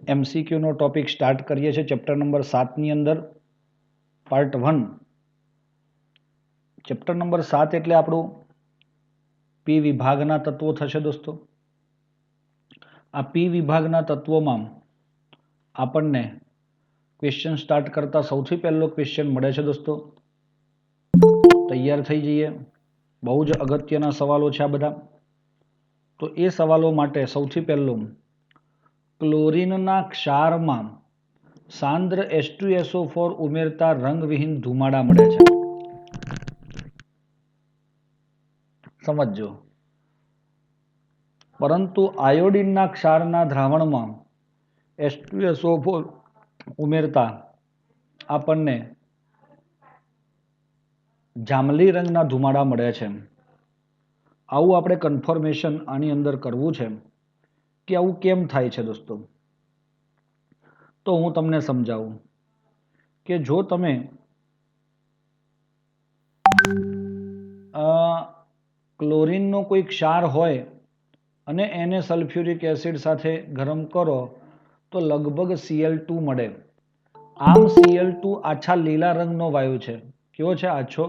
એમસીક્યુનો topic start કરીએ છીએ chapter number 7ની અંદર પાર્ટ 1. ચેપ્ટર નંબર 7 એટલે આપણું પી વિભાગના તત્વો થશે દોસ્તો. આ પી વિભાગના તત્વોમાં આપણને ક્વેશ્ચન સ્ટાર્ટ કરતા સૌથી પહેલો ક્વેશ્ચન મળે છે દોસ્તો. તૈયાર થઈ જઈએ. બહુ જ અગત્યના સવાલો છે આ બધા. તો એ સવાલો માટે સૌથી પહેલું, ક્લોરીનના ક્ષારમાં સાંદ્ર H2SO4 ઉમેરતા રંગવિહીન ધુમાડા મળે છે. સમજો. પરંતુ આયોડિનના ક્ષારના દ્રાવણમાં H2SO4 ઉમેરતા આપણને જાંબલી રંગના ધુમાડા મળે છે. આવું આપણે કન્ફર્મેશન આની અંદર કરવું છે કે આવું કેમ થાય છે દોસ્તો. તો હું તમને સમજાવું કે જો તમે ક્લોરીનનો કોઈ ક્ષાર હોય અને એને સલ્ફ્યુરિક એસિડ સાથે ગરમ કરો તો લગભગ Cl2 મળે. આમ Cl2 આછા લીલા રંગનો વાયુ છે. કેવો છે? આછો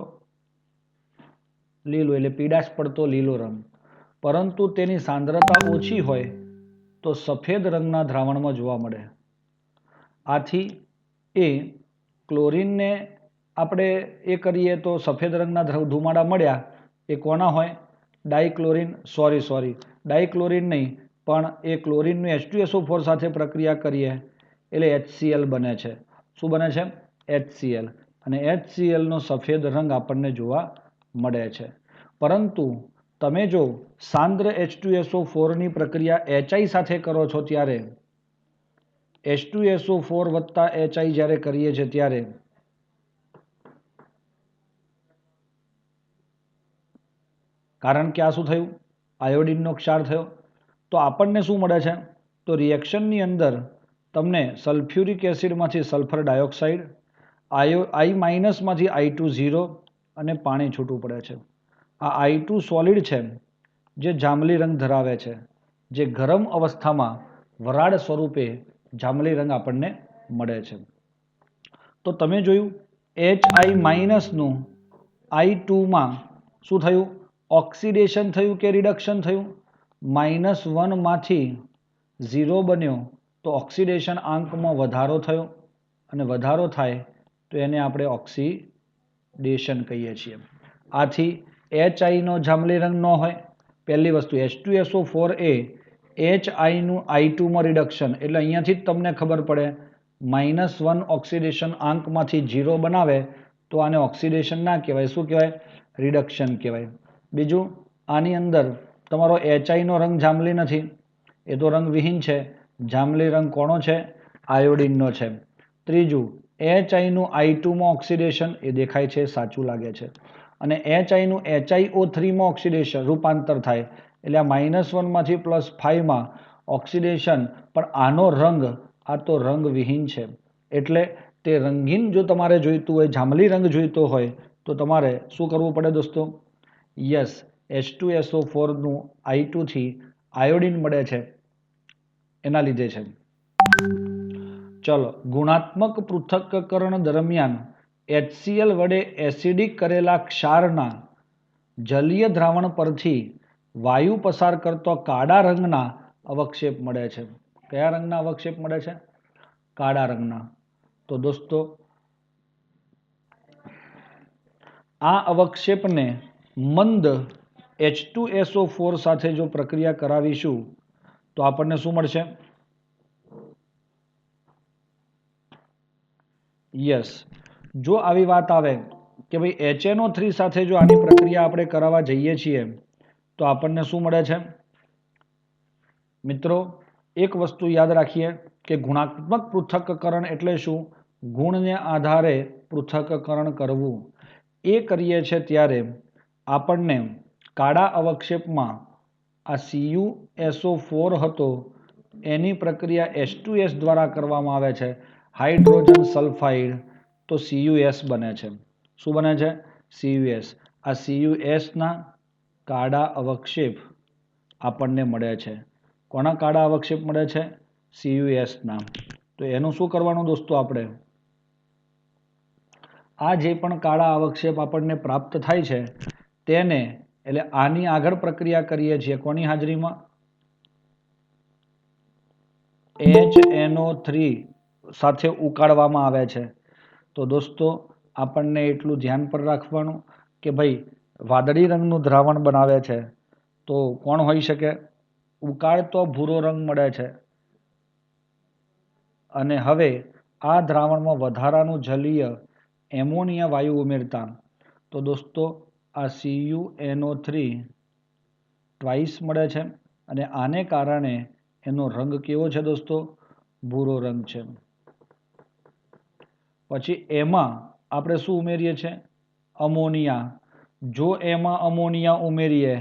લીલો, એટલે પીળાશ પડતો લીલો રંગ. પરંતુ તેની સાંદ્રતા ઓછી હોય તો સફેદ રંગના દ્રાવણમાં જોવા મળે. આથી એ ક્લોરીનને આપણે એ કરીએ તો સફેદ રંગના ધુમાડા મળ્યા. એ કોના હોય? ડાઇક્લોરીન નહીં, પણ એ ક્લોરીનનું H2SO4 સાથે પ્રક્રિયા કરીએ એટલે HCl બને છે. શું બને છે? HCl. અને HCl નો સફેદ રંગ આપણને જોવા મળે છે. પરંતુ તમે જો સાંદ્ર H2SO4 ની પ્રક્રિયા HI સાથે કરો છો ત્યારે H2SO4 વત્તા HI જ્યારે કરીએ છીએ ત્યારે કારણ કે આ શું થયું? આયોડિનનો ક્ષાર થયો. તો આપણને શું મળે છે? તો રિએક્શનની અંદર તમને સલ્ફ્યુરિક એસિડમાંથી સલ્ફર ડાયોક્સાઇડ, I- માંથી I2O અને પાણી છૂટું પડે છે. આ I2 સોલિડ છે જે જાંબલી રંગ ધરાવે છે, જે ગરમ અવસ્થામાં વરાળ સ્વરૂપે જાંબલી રંગ આપણને મળે છે. તો તમે જોયું HI- નું I2 માં શું થયું? ઓક્સિડેશન થયું કે રિડક્શન થયું? -1 માંથી 0 બન્યો તો ઓક્સિડેશન આંકમાં વધારો થયો, અને વધારો થાય તો એને આપણે ઓક્સિડેશન કહીએ છીએ. આથી HI નો જાંબલી રંગ ન હોય. પહેલી વસ્તુ, H2SO4 એ HI નું I2 માં રિડક્શન, એટલે અહીંયાથી જ તમને ખબર પડે -1 ઓક્સિડેશન આંકમાંથી 0 બનાવે તો આને ઓક્સિડેશન ના કહેવાય. શું કહેવાય? રિડક્શન કહેવાય. બીજું, આની અંદર તમારો HI નો રંગ જાંબલી નથી, એ તો રંગ વિહીન છે. જાંબલી રંગ કોનો છે? આયોડિનનો છે. ત્રીજું, HI નું I2 માં ઓક્સિડેશન, એ દેખાય છે, સાચું લાગે છે. અને HI નું HiO3 માં ઓક્સિડેશન રૂપાંતર થાય એટલે આ -1 માંથી +5 માં ઓક્સિડેશન. પણ આનો રંગ, આ તો રંગ વિહીન છે. એટલે તે રંગીન જો તમારે જોઈતું હોય, જાંબલી રંગ જોઈતો હોય તો તમારે શું કરવું પડે દોસ્તો? યસ, H2SO4 નું I2 થી આયોડિન મળે છે, એના લીધે છે. ચલો, ગુણાત્મક પૃથક્કરણ દરમિયાન HCl વડે એસિડિક કરેલા ક્ષારના જલીય દ્રાવણ પરથી વાયુ પસાર કરતો કાળા રંગના અવક્ષેપ મળે છે. કયા રંગના અવક્ષેપ મળે છે? કાળા રંગના. તો દોસ્તો આ અવક્ષેપને મંદ H2SO4 સાથે જો પ્રક્રિયા કરાવીશું તો આપણને શું મળશે? યસ, જો આવી વાત આવે કે ભાઈ HNO3 સાથે જો આની પ્રક્રિયા આપણે કરાવવા જઈએ છીએ તો આપણને શું મળે છે? મિત્રો, એક વસ્તુ યાદ રાખીએ કે ગુણાત્મક પૃથક્કરણ એટલે શું? ગુણને આધારે પૃથક્કરણ કરવું. એ કરીએ છીએ ત્યારે આપણને કાળા અવક્ષેપમાં આ CuSO4 હતો એની પ્રક્રિયા H2S દ્વારા કરવામાં આવે છે, હાઇડ્રોજન સલ્ફાઇડ, તો CuS બને છે. શું બને છે? CuS. આ CuS ના કાળા અવક્ષેપ આપણને મળે છે. કોના કાળા અવક્ષેપ મળે છે? CuS ના. તો એનું શું કરવાનું દોસ્તો? આપણે આ જે પણ કાળા અવક્ષેપ આપણને પ્રાપ્ત થાય છે તેને એટલે આની આગળ પ્રક્રિયા કરીએ છીએ કોની હાજરીમાં? HNO3 સાથે ઉકાળવામાં આવે છે. તો દોસ્તો આપણને એટલું ધ્યાન પર રાખવાનું કે ભાઈ વાદળી રંગનું દ્રાવણ બનાવે છે તો કોણ હોઈ શકે? ઉકાળતો ભૂરો રંગ મળે છે. અને હવે આ દ્રાવણમાં વધારાનું જલીય એમોનિયા વાયુ ઉમેરતા તો દોસ્તો આ CuNO3 ટ્વાઇસ મળે છે અને આને કારણે એનો રંગ કેવો છે દોસ્તો? ભૂરો રંગ છે. પછી એમાં આપણે શું ઉમેરીએ છીએ? અમોનિયા. જો એમાં અમોનિયા ઉમેરીએ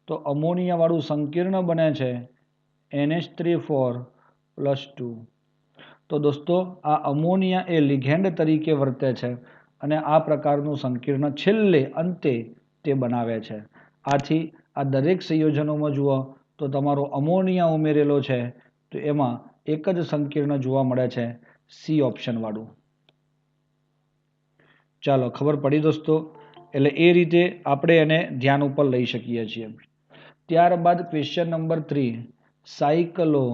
તો અમોનિયા વાળું સંકીર્ણ બને છે NH3+2. તો દોસ્તો આ અમોનિયા એ લિગેન્ડ તરીકે વર્તે છે અને આ પ્રકારનું સંકીર્ણ છેલ્લે અંતે તે બનાવે છે. આથી આ દરેક સંયોજનોમાં જુઓ તો તમારો અમોનિયા ઉમેરેલો છે તો એમાં એક જ સંકીર્ણ જોવા મળે છે, સી ઓપ્શન વાળું. ચાલો ખબર પડી દોસ્તો? એટલે એ રીતે આપણે એને ધ્યાન ઉપર લઈ શકીએ છીએ. ત્યારબાદ ક્વેશ્ચન નંબર 3, સાયક્લો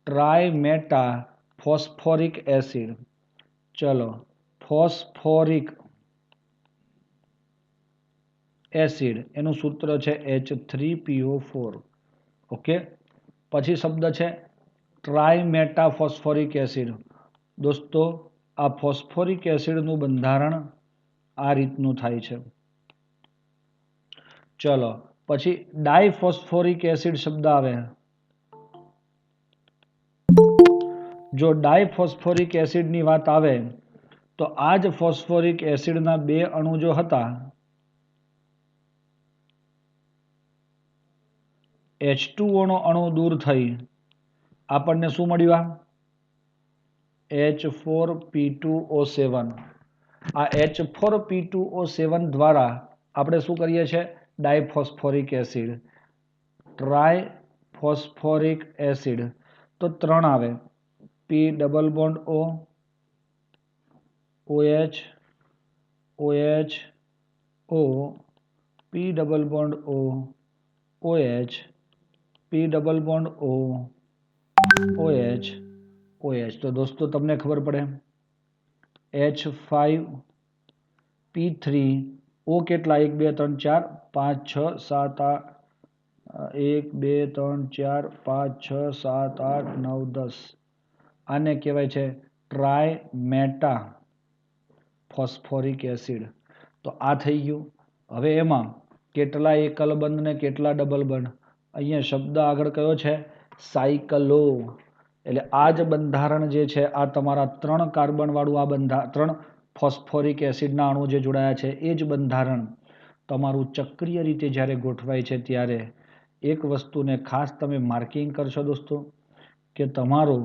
ટ્રાયમેટા ફોસ્ફોરિક એસિડ. ચલો ફોસ્ફોરિક એસિડ એનું સૂત્ર છે H3PO4. ઓકે. પછી શબ્દ છે ટ્રાયમેટા ફોસ્ફોરિક એસિડ. દોસ્તો આ ફોસ્ફોરિક એસિડનું બંધારણ આ રીતનું થાય છે. ચલો પછી ડાયફોસ્ફોરિક એસિડ શબ્દ આવે. જો ડાયફોસ્ફોરિક એસિડની વાત આવે તો આ જ ફોસ્ફોરિક એસિડના બે અણુ જો હતા H2O નો અણુ દૂર થઈ આપણને શું મળ્યું? H4P2O7. આ H4P2O7 દ્વારા આપણે શું કરીએ છીએ? ડાયફોસ્ફોરિક એસિડ, ટ્રાયફોસ્ફોરિક એસિડ. તો 3 આવે P double bond O, OH, OH, O, P double bond O, OH, P double bond O, OH, OH. તો દોસ્તો તમને ખબર પડે H5P3 O કેટલા? 1 2 3 4 5 6 7 8 1 2 3 4 5 6 7 8 9 10. આને કહેવાય છે ટ્રાયમેટા ફોસ્ફોરિક એસિડ. તો આ થઈ ગયું. હવે એમાં કેટલા એકલ બંધ ને કેટલા ડબલ બંધ? અહીંયા શબ્દ આગળ કયો છે? સાયકલો. એટલે આ જ બંધારણ જે છે આ તમારા 3 કાર્બન વાળું આ બંધારણ 3 ફોસ્ફોરિક એસિડના અણુ જે જોડાયા છે એ જ બંધારણ તમારું ચક્રીય રીતે જ્યારે ગોઠવાય છે ત્યારે એક વસ્તુને ખાસ તમે માર્કિંગ કરશો દોસ્તો કે તમારો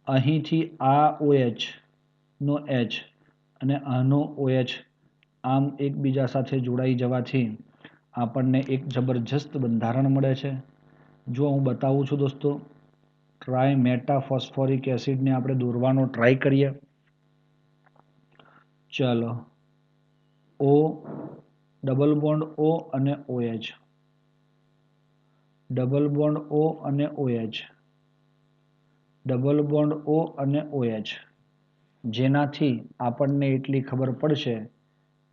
અહીંથી આ OH નો H અને આનો OH આમ એકબીજા સાથે જોડાઈ જવાથી આપણને એક જબરજસ્ત બંધારણ મળે છે. જો હું બતાવું છું દોસ્તો, ટ્રાયમેટા ફોસ્ફોરિક એસિડને આપણે દોરવાનો ટ્રાય કરીએ. ચાલો O ડબલ બોન્ડ O અને OH, ડબલ બોન્ડ O અને OH, ડબલ બોન્ડ O અને OH. જેનાથી આપણને એટલી ખબર પડશે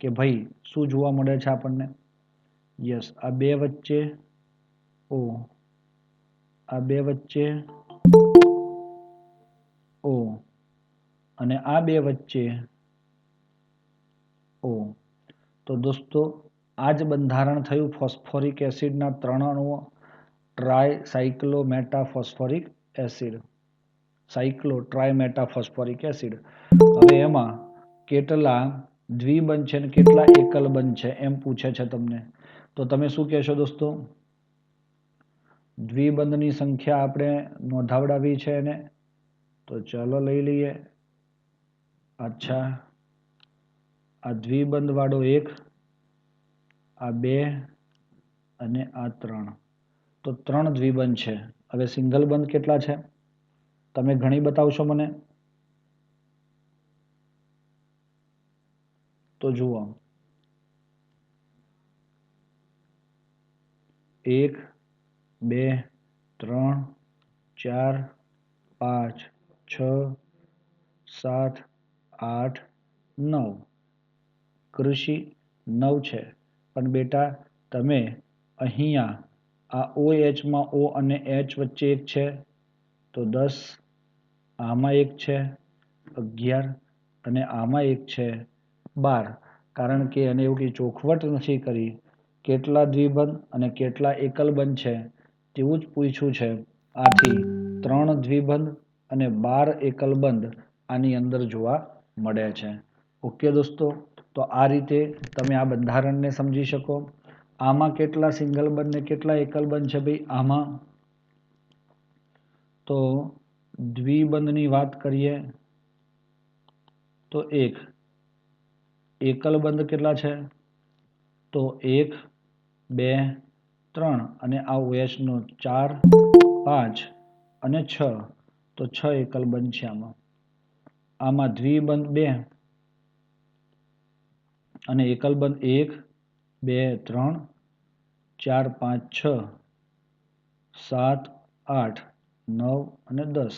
કે ભાઈ શું જોવા મળે છે આપણને? યસ, આ બે વચ્ચે O, આ બે વચ્ચે O અને આ બે વચ્ચે O. તો દોસ્તો આ જ બંધારણ થયું ફોસ્ફોરિક એસિડના 3 અણુઓ tricyclometaphosphoric acid. Cyclotrimetaphosphoric acid. હવે એમાં કેટલા દ્વિબંધ છે અને કેટલા એકલ બંધ છે એમ પૂછે છે તમને. તો તમે શું કહેશો દોસ્તો? દ્વિબંધની સંખ્યા આપણે નોંધાવડાવી છે એને. તો ચાલો લઈ લઈએ. અચ્છા, આ દ્વિબંધ વાળો 1, આ 2 અને આ 3. તો 3 દ્વિબંધ છે. હવે સિંગલ બંધ કેટલા છે? તમે ઘણી બતાવશો મને? તો જુઓ, 1 2 3 4 5 6 7 8 9. કૃષિ 9 છે, પણ બેટા તમે અહીંયા આ OH માં O અને H વચ્ચે એક છે તો 10, આમાં એક છે 11 અને આમાં એક છે 12, કારણ કે એને એવું કંઈ ચોખવટ નથી કરી કેટલા દ્વિબંધ અને કેટલા એકલબંધ છે તેવું જ પૂછ્યું છે. આથી 3 દ્વિબંધ અને 12 એકલબંધ આની અંદર જોવા મળે છે. ઓકે દોસ્તો, તો આ રીતે તમે આ બંધારણને સમજી શકો. આમાં કેટલા સિંગલ બંધ ને કેટલા એકલબંધ છે ભાઈ? આમાં તો દ્વિબંધની વાત કરીએ તો 1, એકલબંધ કેટલા છે? તો 1 2 3 અને આ OH નો 4 5 અને 6, તો 6 એકલબંધ છે આમાં દ્વિબંધ 2 અને એકલબંધ 1 2 3 4 5 6 7 8 9 અને 10,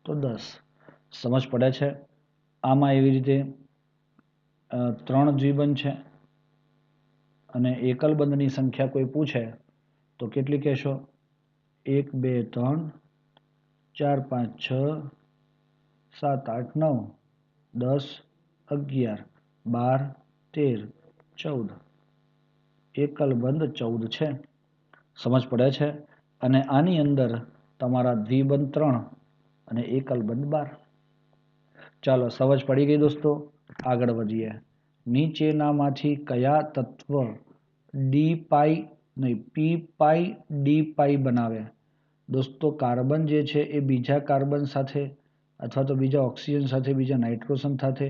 તો 10. સમજ પડે છે? આમાં એવી રીતે 3 દ્વિબંધ છે અને એકલબંધની સંખ્યા કોઈ પૂછે તો કેટલી કહેશો? 1 2 3 4 5 6 7 8 9 10 11 12 13 14, એકલબંધ 14 છે. સમજ પડે છે? અને આની અંદર તમારા દ્વિબંધ 3 અને એકલબંધ 12. ચાલો, સમજ પડી ગઈ દોસ્તો? આગળ વધીએ. નીચેનામાંથી કયા તત્વ p બનાવે? દોસ્તો, કાર્બન જે છે એ બીજા કાર્બન સાથે અથવા તો બીજા ઓક્સિજન સાથે, બીજા નાઇટ્રોજન સાથે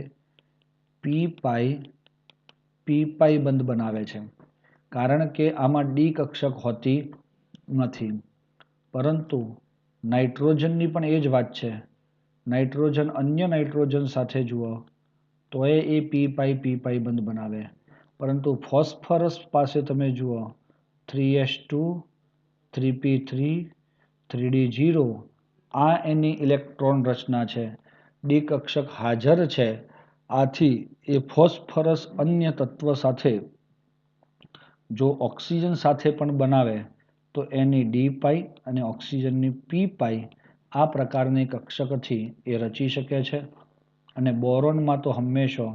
p બંધ બનાવે છે, કારણ કે આમાં ડી કક્ષક હોતી નથી. પરંતુ નાઇટ્રોજનની પણ એ જ વાત છે. નાઇટ્રોજન અન્ય નાઇટ્રોજન સાથે જુઓ તો એ p બંધ બનાવે, પરંતુ ફોસ્ફરસ પાસે તમે જુઓ 3s2 3p3 3d0, આ એની ઇલેક્ટ્રોન રચના છે. ડી કક્ષક હાજર છે. આથી એ ફોસ્ફરસ અન્ય તત્વ સાથે જો ઓક્સિજન સાથે પણ બનાવે તો એની ડી અને ઓક્સિજનની p આ પ્રકારની કક્ષકથી એ રચી શકે છે. અને બોરોનમાં તો હંમેશા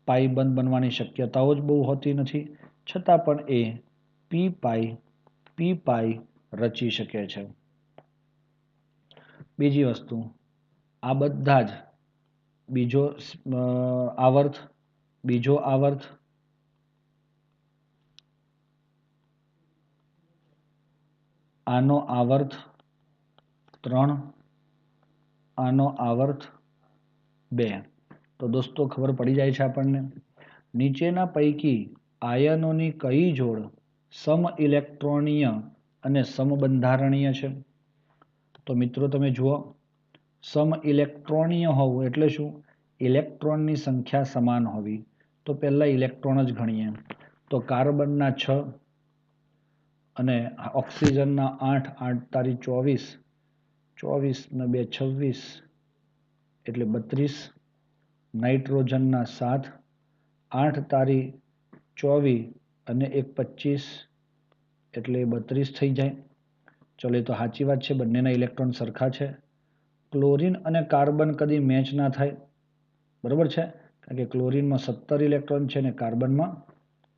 પાઈ બંધ બનવાની શક્યતાઓ જ બહુ હોતી નથી, છતાં પણ એ p રચી શકે છે. બીજી વસ્તુ, આ બધા જ બીજો આવર્ત આનો આવર્ત 3, આનો આવર્ત 2. તો દોસ્તો ખબર પડી જાય છે આપણને. નીચેના પૈકી આયનોની કઈ જોડ સમઇલેક્ટ્રોનીય અને સમબંધારણીય છે? તો મિત્રો તમે જુઓ, સમઇલેક્ટ્રોનીય હોવું એટલે શું? ઇલેક્ટ્રોનની સંખ્યા સમાન હોવી. તો પહેલા ઇલેક્ટ્રોન જ ગણીએ તો કાર્બનના 6 અને ઓક્સિજનના 8, 8 તારી 24, 24 ને 2 26 એટલે 32, નાઇટ્રોજનના 7, 8 તારી 24 અને 1 25 એટલે 32 થઈ જાય. ચલો, એ તો સાચી વાત છે, બંનેના ઇલેક્ટ્રોન સરખા છે. ક્લોરીન અને કાર્બન કદી મેચ ના થાય, બરોબર છે, કારણ કે ક્લોરીનમાં 17 ઇલેક્ટ્રોન છે અને કાર્બનમાં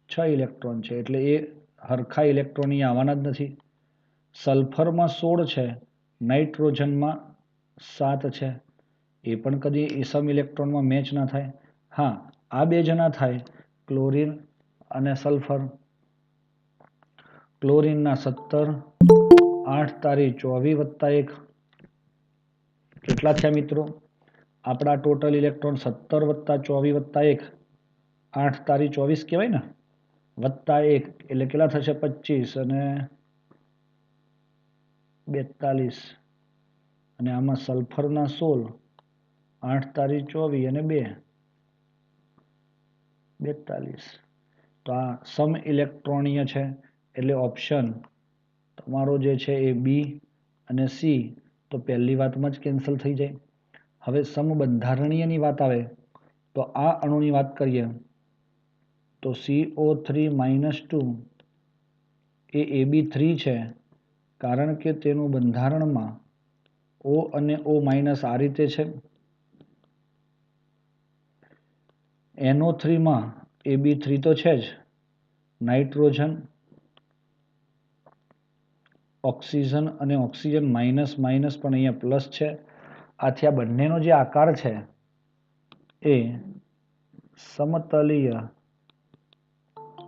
6 ઇલેક્ટ્રોન છે, એટલે એ હરખા ઇલેક્ટ્રોન આવવાના જ નથી. સલ્ફરમાં 16 છે, નાઇટ્રોજનમાં 7 છે, એ પણ કદી સમ ઇલેક્ટ્રોનમાં મેચ ના થાય. હા, આ બે જણા થાય, ક્લોરીન અને સલ્ફર. ક્લોરીનના 17, 8 તારી 24 વત્તા 1 કેટલા થયા મિત્રો? આપણા ટોટલ ઇલેક્ટ્રોન 17 વત્તા 24 વત્તા 1 8 તારી 24 કહેવાય ને, વત્તા 1 એટલે કેટલા થશે? 25 અને 42 અને આમાં સલ્ફરના 16, 8 તારી 24 અને 2 42. તો આ સમ ઇલેક્ટ્રોનીય છે એટલે ઓપ્શન તમારો જે છે એ બી અને સી તો પહેલી વાતમાં જ કેન્સલ થઈ જાય. હવે સમબંધારણીયની વાત આવે તો આ અણુની વાત કરીએ તો CO3-2 એ AB3 છે, કારણ કે તેનું બંધારણમાં O અને O- આ રીતે છે. NO3 માં AB3 તો છે જ, નાઇટ્રોજન, ઓક્સિજન અને ઓક્સિજન માઇનસ માઇનસ પણ અહીંયા પ્લસ છે. આથી આ બંનેનો જે આકાર છે એ સમતલીય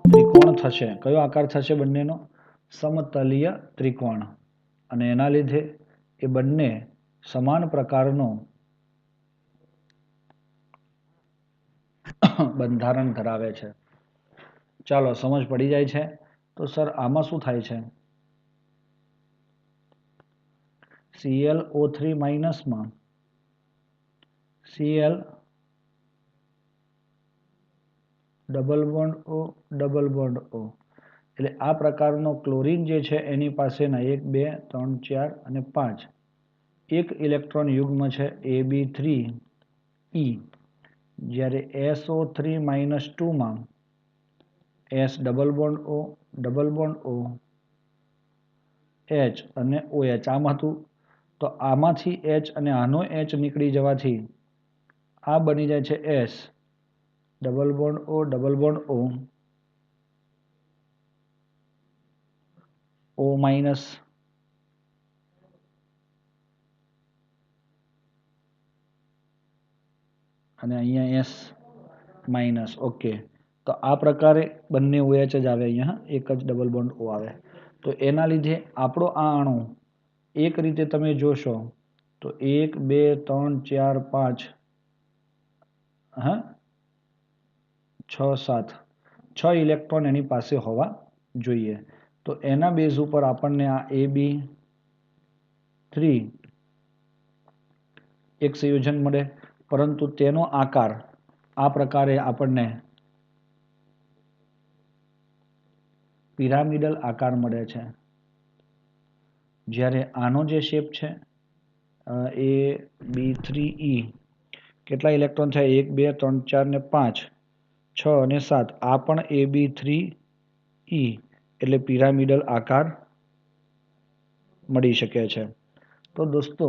ત્રિકોણ થશે. કયો આકાર થશે બંનેનો? સમતલીય ત્રિકોણ. અને એના લીધે એ બંને સમાન પ્રકારનો બંધારણ ધરાવે છે. ચાલો સમજ પડી જાય છે. તો સર આમાં શું થાય છે? ClO3 માઇનસમાં Cl double bond O double bond O, એટલે આ પ્રકારનો ક્લોરીન જે છે એની પાસેના 1 2 3 4 અને 5 એક ઇલેક્ટ્રોન યુગ્મ છે AB3E, જ્યારે SO3-2 માં S double bond O double bond O H અને OH આમ હતું. તો આમાંથી H અને આનો H નીકળી જવાથી આ બની જાય છે S double bond O double bond O minus. અને અહીંયા S માઇનસ. ઓકે, તો આ પ્રકારે બંને OH જ આવે, અહીંયા એક જ ડબલ બોન્ડ O આવે. તો એના લીધે આપણો આ અણુ એક રીતે તમે જોશો તો 1 2 3 4 5 હા 6 7 6 ઇલેક્ટ્રોન એની પાસે હોવા જોઈએ. તો એના બેઝ ઉપર આપણને આ AB3 એક સંયોજન મળે, પરંતુ તેનો આકાર આ પ્રકારે આપણને પિરામિડલ આકાર મળે છે. જ્યારે આનો જે શેપ છે AB3E, કેટલા ઇલેક્ટ્રોન છે? 1 2 3 4 ને 5 6 અને 7. આ પણ AB3E એટલે પિરામિડલ આકાર મળી શકે છે. તો દોસ્તો,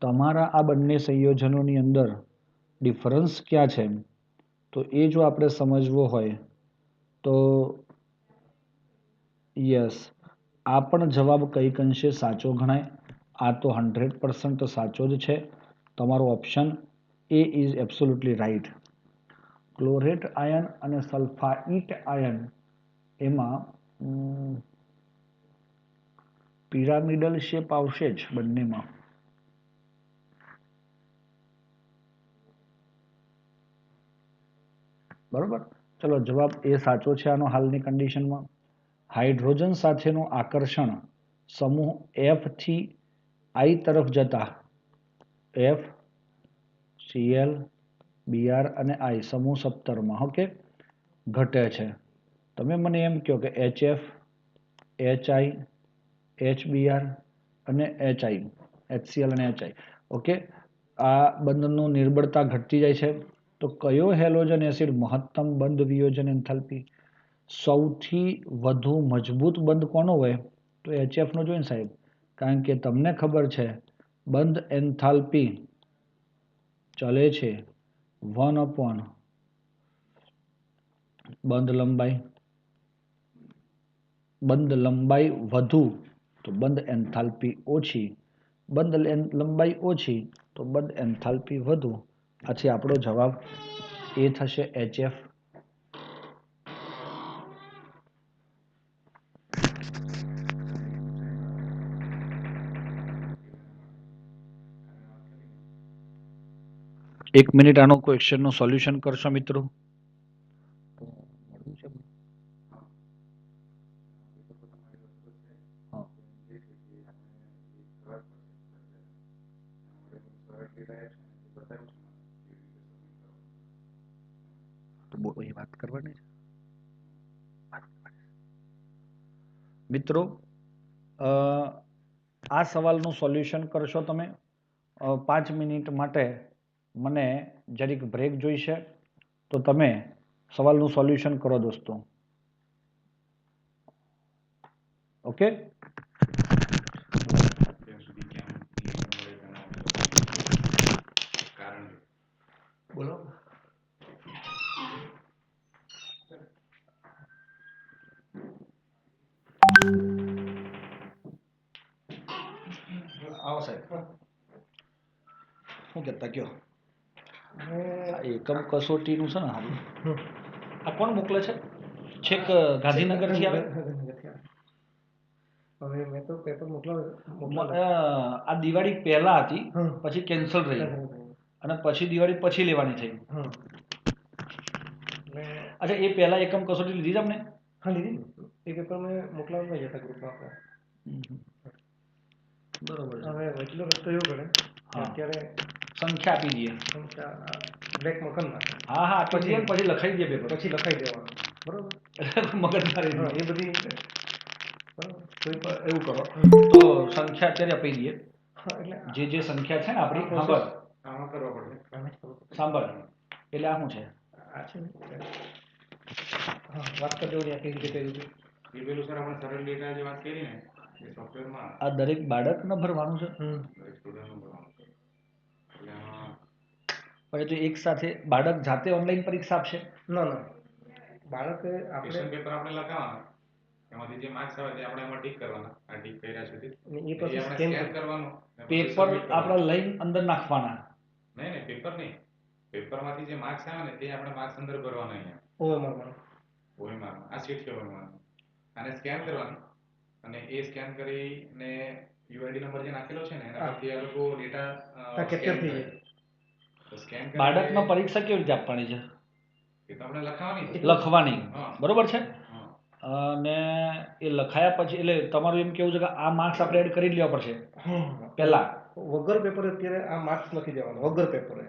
તમારા આ બંને સંયોજનોની અંદર ડિફરન્સ ક્યાં છે તો એ જો આપણે સમજવો હોય તો યસ, આ પણ જવાબ કંઈક અંશે સાચો ગણાય. આ તો 100% સાચો જ છે. તમારો option A is absolutely right. Chlorate ion અને સલ્ફાઇટ આયન એમાં પિરામિડલ શેપ આવશે જ બંનેમાં. બરોબર, ચલો જવાબ એ સાચો છે આનો હાલની કન્ડિશનમાં. હાઇડ્રોજન સાથેનું આકર્ષણ સમૂહ F થી I તરફ જતા F Cl Br અને I સમૂહ 17માં ઓકે ઘટે છે. તમે મને એમ કહો કે HF HI HBr અને HI HCl અને HI ઓકે, આ બંધનું નિર્બળતા ઘટતી જાય છે. તો કયો હેલોજન એસિડ મહત્તમ બંધ વિયોજન એન્થાલ્પી? સૌથી વધુ મજબૂત બંધ કોનો હોય તો HF નો જોઈએ ને સાહેબ, કારણ કે તમને ખબર છે બંધ એન્થાલ્પી ચલે છે 1/બંધ લંબાઈ. બંધ લંબાઈ વધુ તો બંધ એન્થાલ્પી ઓછી, બંધ લંબાઈ ઓછી તો બંધ એન્થાલ્પી વધુ. પછી આપણો જવાબ એ થશે HF. એક મિનિટ આનો ક્વેશ્ચનનું સોલ્યુશન કરશો મિત્રો? એ વાત કરવાની છે. મિત્રો, આ સવાલનું સોલ્યુશન કરશો તમે. 5 મિનિટ માટે મને જરીક બ્રેક જોઈશે, તો તમે સવાલનું સોલ્યુશન કરો દોસ્તો. ઓકે. બોલો. આવો સાહેબ. શું કહેતા કયો? એકમ કસોટીનું છે ને હારું. આ કોણ મોકલે છે? છેક ગાંધીનગરથી આવે. હવે મેં તો પેપર મોકલાવ્યું. આ દિવાળી પહેલા હતી, પછી કેન્સલ રહી, અને પછી દિવાળી પછી લેવાની થઈ. અચ્છા, એ પહેલા એકમ કસોટી લીધી તમને? હા, લીધી. એ પેપર મેં મોકલાવવા નહીં જતા ગ્રુપમાં આપણે. બરોબર. હવે વચલો રસ્તો એવો કરે અત્યારે સંખ્યા આપી દઈએ. સંખ્યા બ્લેક મકન નાખે. હા હા, પછી લખાઈ દે પેપર. પછી લખાઈ દેવાનું. બરોબર. મગજમારી એ બધી એવું કરો તો સંખ્યા અત્યારે આપી દઈએ. જે સંખ્યા છે ને આપણી, સાંભળ આમાં કરવા પડે. સાંભળ, એટલે આ શું છે? આ છે ને વાત કરજો ને કેવી રીતે કર્યું હતું. એ પેલું સર આપણે સરળ ડેટા જે વાત કરી ને એ સોફ્ટવેરમાં આ દરેક બાળકને ભરવાનું છે. દરેક સ્ટુડન્ટનું ભરવાનું છે. એટલે તો એક સાથે બાળક જાતે ઓનલાઈન પરીક્ષા આપશે? ના, બાળક આપણે પેપર આપણે લખાવવાના, એમાંથી જે માર્ક્સ આવે તે આપણે એમાં ટીક કરવાના. આ ટીક કર્યા સુધી એ પછી આપણે સ્કેન કરવાનું. પેપર આપણે લઈને અંદર નાખવાના? નહીં, પેપર નહીં. પેપરમાંથી જે માર્ક્સ આવે ને તે આપણે માર્ક્સ અંદર ભરવાના. અહીંયા ઓએમઆર આ શીટ કહેવામાં આને સ્કેન કરવાનું, અને એ સ્કેન કરીને યુઆઈડી નંબર જે નાખેલો છે ને એના પરથી આ લોકો ડેટા કેપ્ચર થઈ જાય. તો સ્કેન બાળકમાં પરીક્ષા કેવી રીતે આપવાની છે? એ તો આપણે લખવાની. બરોબર છે. અને એ લખાયા પછી એટલે તમારું એમ કેવું છે કે આ માર્ક્સ આપણે એડ કરી લેવા પડશે પહેલા? વગર પેપરે અત્યારે આ માર્ક્સ લખી દેવાનું વગર પેપરે,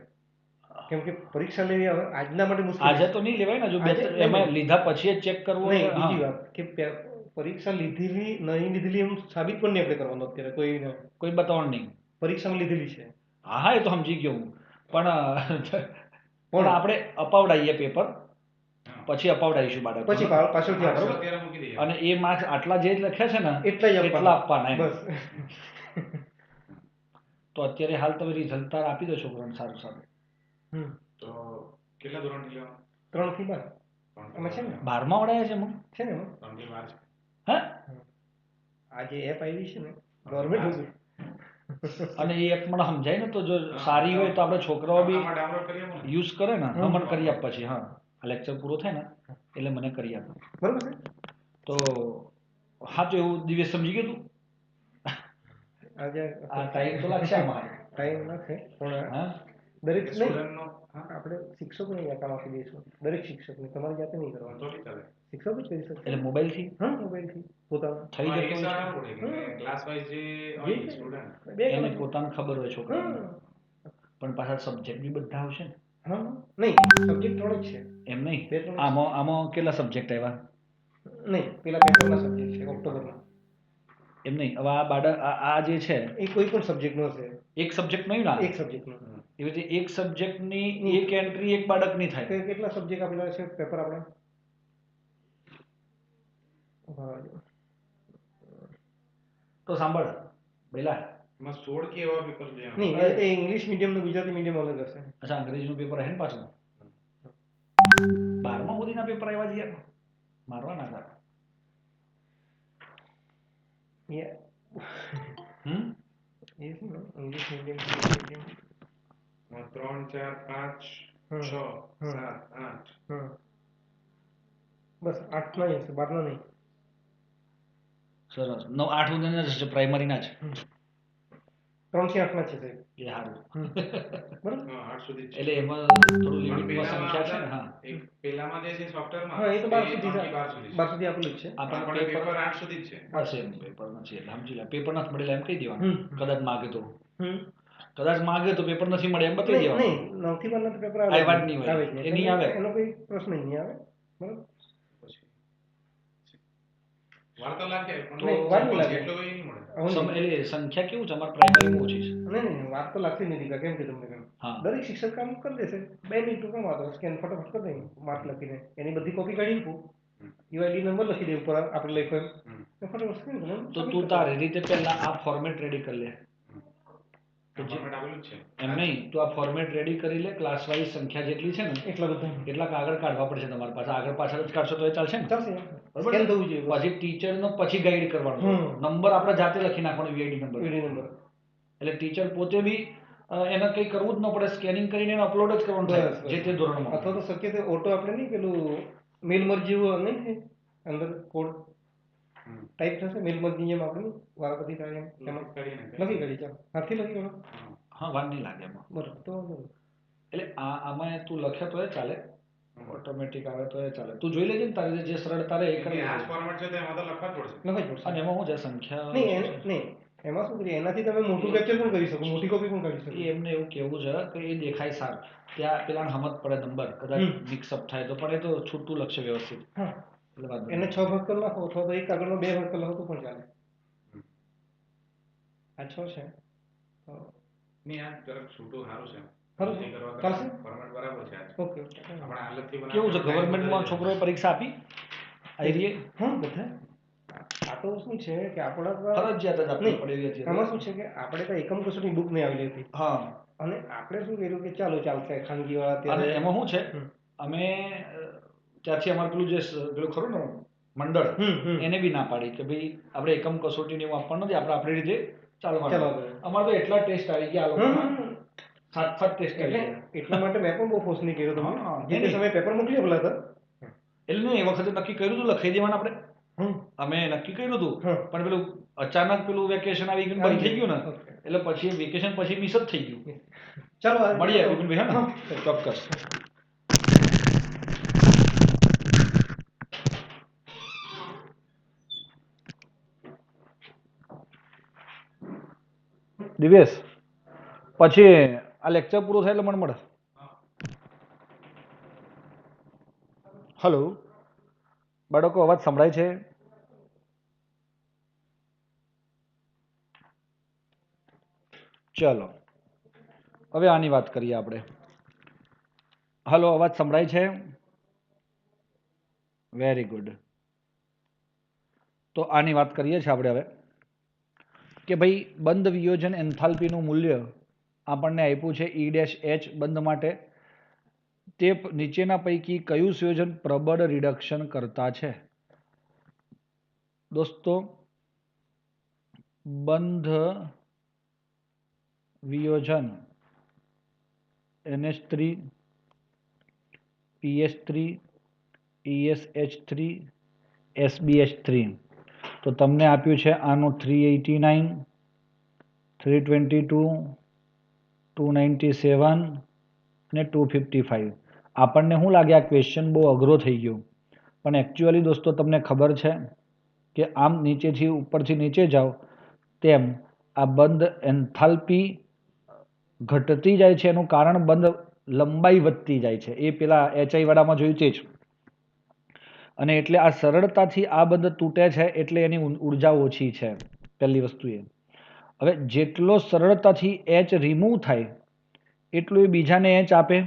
કેમ કે પરીક્ષા લેવી હવે આજના માટે મુશ્કેલ. આજે તો નહીં લેવાય ને, જો એમાં લીધા પછી જ ચેક કરવું. બીજી વાત કે પરીક્ષા લીધેલી નહીં લીધેલી એમ સાબિત પણ નહીં આપણે કરવાનું અત્યારે કોઈ બતાવવાનું નહીં. પરીક્ષામાં લીધેલી છે. હા, એ તો સમજી ગયો હું, પણ આપણે અપાવડાવીએ પેપર, પછી અપાવડાવીશું બાળક પછી પાછળથી આપણે અને એ માર્ક્સ આટલા જે લખ્યા છે ને એટલા આપવાના. બસ. તો અત્યારે હાલ તમે રિઝલ્ટ આપી દો છોકરાને સારું સારું. તો કેટલા ધોરણથી લેવાનું? 3 થી 12. અમે છે ને 12માં વડાયા છે ને 3 થી 12 છે. હા, આ જે એપ આવી છે ને ગવર્મેન્ટ, અને એ એપ મને સમજાય ને તો જો સારી હોય તો આપણે છોકરાઓ બી યુઝ કરે ને. મને કરી આપ પછી. હા, આ લેક્ચર પૂરો થાય ને એટલે મને કરી આપો. બરોબર છે. તો હા, તો એવું દિવસ સમજી ગયો તું. આજે આ ટાઈમ તો લાગશે આમાં. ટાઈમ નથી પણ દરેક સ્ટુડન્ટનો આપણે શિક્ષકોને કામ આપી દઈશું. દરેક શિક્ષકને તમારી જાતે નહીં કરવાનું. તો બી ચાલે. શિક્ષક જ કરી શકશે. એટલે મોબાઈલથી? હા, મોબાઈલથી પોતાનો થઈ જતો હોય છે. ક્લાસ વાઇઝ જે હોય સ્ટુડન્ટ એને પોતાને ખબર હોય છોકરાને, પણ પાછા સબ્જેક્ટ બી બધા આવશે ને. હા, નહીં સબ્જેક્ટ 3 જ છે. એમ નહીં, આમાં કેટલા સબ્જેક્ટ આવ્યા? નહીં, પેલા પેપરના સબ્જેક્ટ છે ઓક્ટોબરમાં. એમ નહીં, હવે આ બાળક આ જે છે એ કોઈ પણ સબ્જેક્ટનો છે. એક સબ્જેક્ટ નહીં ના? એક સબ્જેક્ટનો. એવી રીતે એક સબ્જેક્ટની એક એન્ટ્રી એક બાળકની થાય. કેટલા સબ્જેક્ટ આપેલા છે પેપર આપણે? તો સાંભળ બેલા, એમાં 16 કે એવા પેપર છે. નહીં, એ ઇંગ્લિશ મીડિયમ ને ગુજરાતી મીડિયમ અલગ હશે. અચ્છા, અંગ્રેજીનું પેપર હે ને પાછું? 12મા સુધીના પેપર આવ્યા છે યાર, મારવાના હતા. ઇંગ્લિશ મીડિયમ 3 4 5 6 7 8 બસ 8 ના હશે, 12 ના નહીં. સરસ. 9 8 સુધીના જ હશે, પ્રાઇમરીના જ. 3 થી 8 ના છે સાહેબ. એ સારું. બરાબર. 8 સુધી એટલે એમાં થોડું લિમિટમાં સંખ્યા છે ને. હા, એક પેલામાં જે છે સોફ્ટવેરમાં હા, એ તો 12 સુધી 12 સુધી 12 સુધી આપેલું જ છે. આપણે પેપર 8 સુધી જ છે. બસ એમ પેપર નથી એટલે સમજી લે. પેપર નથી મળેલા એમ કહી દેવાનું કદાચ માગે તો. કદાચ માગે તો પેપર નથી મળે એમ બતાવી નહીં દેવાનું. નહીં 9 થી 12 પેપર આવ્યા જ નહીં હોય. આવે જ એ નહીં આવે. એનો કોઈ પ્રશ્ન નહીં આવે બરાબર. વાર તો લાગે પણ નહીં, વાર નહીં લાગે. એટલો એ નહીં મળે. એટલે સંખ્યા કેવું છે અમારે પ્રાઇમરીમાં ઓછી છે. નહીં વાત તો લાગતી નથી કેમ કે તમને કેમ હા. દરેક શિક્ષક કામ કરી દેશે 2 મિનિટ કામ વાતો સ્કેન ફટાફટ કરી દઈએ માર્ક લખીને એની બધી કોપી કાઢી મૂકું યુઆઈડી નંબર લખી દે ઉપર આપણે લખ્યો એમ ફટાફટ સ્કેન કરો તો તું તારી રીતે પહેલા આ ફોર્મેટ રેડી કરી લે. ફોર્મેટ આવેલું જ છે. એમ નહીં, તું આ ફોર્મેટ રેડી કરી લે. ક્લાસ વાઇઝ સંખ્યા જેટલી છે ને એટલા બધા એટલા કાગળ કાઢવા પડશે તમારી પાસે. આગળ પાછળ જ કાઢશો તો એ ચાલશે ને? ચાલશે બરાબર સ્કેન ને? થવું જોઈએ પછી ટીચરનો પછી ગાઈડ કરવાનો. નંબર આપણે જાતે લખી નાખવાનો વીઆઈડી નંબર. યુઆઈડી નંબર એટલે ટીચર પોતે બી એને કંઈ કરવું જ ન પડે. સ્કેનિંગ કરીને એને અપલોડ જ કરવાનું થાય બસ, બસ. જે તે ધોરણમાં. અથવા તો શક્ય તો ઓટો આપણે નહીં પેલું મેલ મર્જી જેવું નહીં થાય અંદર કોડ ટાઈપ થશે મેલ મર્જી જેમ આપણે વારાપતિ થાય એમ એમાં લખી કાઢી ચાલ હાથથી લખી કાઢો હા, વાર નહીં લાગે એમાં. બરાબર તો વાંધો નહીં. એટલે આમાં તું લખે તો એ ચાલે, ઓટોમેટિક આવે તો એ ચાલે. તું જોઈ લેજે ને તારી જે સરળતા રહે એ કરી આ લેજે. ફોર્મેટ છે તો એમાં તો લખવા જ પડશે. લખવા જ પડશે અને એમાં શું છે સંખ્યા નહીં એમાં શું કરીએ એનાથી તમે મોટું કેપ્ચર પણ કરી શકો મોટી કોપી પણ કાઢી શકો એ એમને એવું કેવું છે કે એ દેખાય સારું ત્યાં પેલા સમજ પડે નંબર કદાચ મિક્સઅપ થાય તો પણ એ તો છૂટું લખશે વ્યવસ્થિત. હા એટલે વાંધો એને નહીં. 6 ભાગ કરી નાખો અથવા તો એક કાગળમાં 2 ભાગ કરી નાખો તો પણ ચાલે આ 6 છે તો નહીં આ જરાક છૂટું સારું છે. સારું છે? એ કરવા ચાલશે? ફોર્મેટ બરાબર છે આ. ઓકે આપણે હાલતથી બનાવીએ કેવું છે ગવર્મેન્ટમાં છોકરોએ પરીક્ષા આપી આઈરીએ હા બધા આ તો શું છે કે આપણા ફરજિયાત જ આપવી નહીં, પડેલી હતી. આમાં શું છે કે આપણે તો એકમ કસોટી બુક નહીં આવેલી હતી હા, અને આપણે શું કર્યું કે ચાલો ચાલશે ખાનગી વાળા અને એમાં શું છે અમે ત્યાંથી અમારું પેલું જે પેલું ખરું ને મંડળ એને બી ના પાડી કે ભાઈ આપણે એકમ કસોટી ને એવું આપવાનું નથી, આપણે આપણી રીતે ચાલવાનું. ચાલો. અમારે તો એટલા ટેસ્ટ આવી ગયા આ લોકોના. 7 ટેસ્ટ આવી ગયા. એટલા માટે મેં પણ બહુ ફોર્સ નહીં કર્યો તમને હા, જે તે સમયે પેપર મોકલી આપેલા હતા એટલે નહીં, એ વખતે નક્કી કર્યું હતું લખાઈ દેવાના આપણે. અમે નક્કી કર્યું હતું પણ પેલું અચાનક પેલું વેકેશન આવી ગયું બંધ થઈ ગયું ને એટલે પછી વેકેશન પછી મિસ જ થઈ ગયું. ચાલો મળીએ વિપિનભાઈ. હા ને ચોક્કસ. દિવેશ પછી આ લેક્ચર પૂરો થાય એટલે મને મળે. હલો બાળકો, અવાજ સંભળાય છે? ચલો હવે આની વાત કરીએ આપણે. હલો, અવાજ સંભળાય છે? Very good. તો આની વાત કરીએ છીએ આપણે હવે કે ભાઈ બંધ વિયોજન એન્થાલ્પીનું મૂલ્ય આપણને આપ્યું છે E-H બંધ માટે. તે નીચેના પૈકી કયું સંયોજન પ્રબળ રિડક્શન કરતા છે? દોસ્તો, બંધ વિયોજન NH3 PH3 ESH3 SBH3 તો તમને આપ્યું છે આનું 389 322 297 અને 255. આપણને શું લાગે આ ક્વેશ્ચન બહુ અઘરો થઈ ગયો, પણ એકચ્યુઅલી દોસ્તો તમને ખબર છે કે આમ નીચેથી ઉપરથી નીચે જાઓ તેમ આ બંધ એન્થાલ્પી ઘટતી જાય છે. એનું કારણ બંધ લંબાઈ વધતી જાય છે. એ પેલા HI વાળામાં જોયું તે જ. અને એટલે આ સરળતાથી આ બંધ તૂટે છે એટલે એની ઉર્જા ઓછી છે. પહેલી વસ્તુ એ. હવે જેટલો સરળતાથી H રિમૂવ થાય એટલું એ બીજાને H આપે.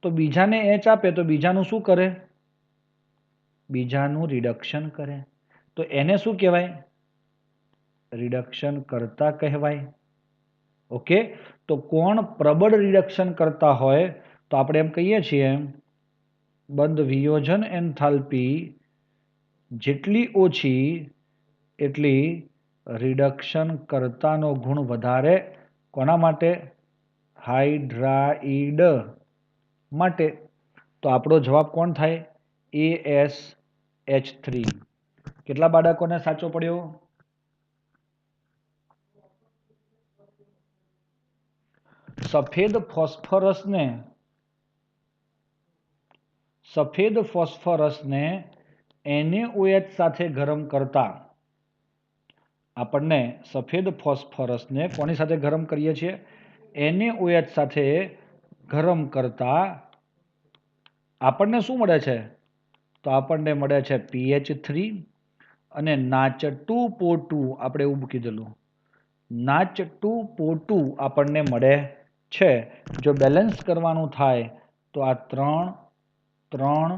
તો બીજાને H આપે તો બીજાનું શું કરે? બીજાનું રિડક્શન કરે. તો એને શું કહેવાય? રિડક્શન કરતા કહેવાય. ઓકે, તો કોણ પ્રબળ રિડક્શન કરતા હોય તો આપણે એમ કહીએ છીએ બંધ વિયોજન એન્થાલ્પી જેટલી ઓછી એટલી રિડક્શન કરતાનો ગુણ વધારે. કોના માટે? હાઇડ્રાઇડ માટે. તો આપણો જવાબ કોણ થાય? ASH3. કેટલા બાળકોને સાચો પડ્યો? સફેદ ફોસ્ફરસને NaOH સાથે ગરમ કરતા આપણને સફેદ ફોસ્ફરસને કોની સાથે ગરમ કરીએ છીએ? NaOH સાથે ગરમ કરતા આપણને શું મળે છે? તો આપણને મળે છે PH3 અને NaCH2PO2 આપણે એવું મૂકી દેલું. NaCH2PO2 આપણને મળે છે. જો બેલેન્સ કરવાનું થાય તો આ 3 3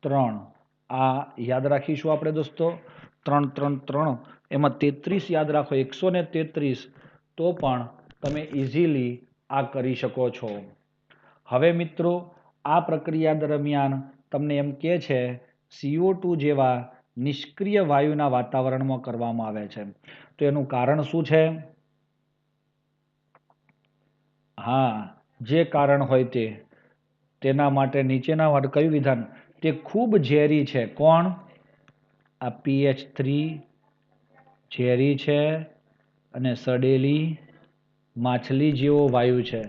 3 આ યાદ રાખીશું આપણે દોસ્તો. 3 3 3 એમાં 33 યાદ રાખો, 133 તો પણ તમે ઇઝીલી આ કરી શકો છો. હવે મિત્રો આ પ્રક્રિયા દરમિયાન તમને એમ કહે છે CO2 જેવા નિષ્ક્રિય વાયુના વાતાવરણમાં કરવામાં આવે છે. તો એનું કારણ શું છે? હા, જે કારણ હોય તેના માટે નીચેના માટે કયું વિધાન? તે ખૂબ ઝેરી છે. કોણ? આ PH3 ઝેરી છે અને સડેલી માછલી જેવો વાયુ છે.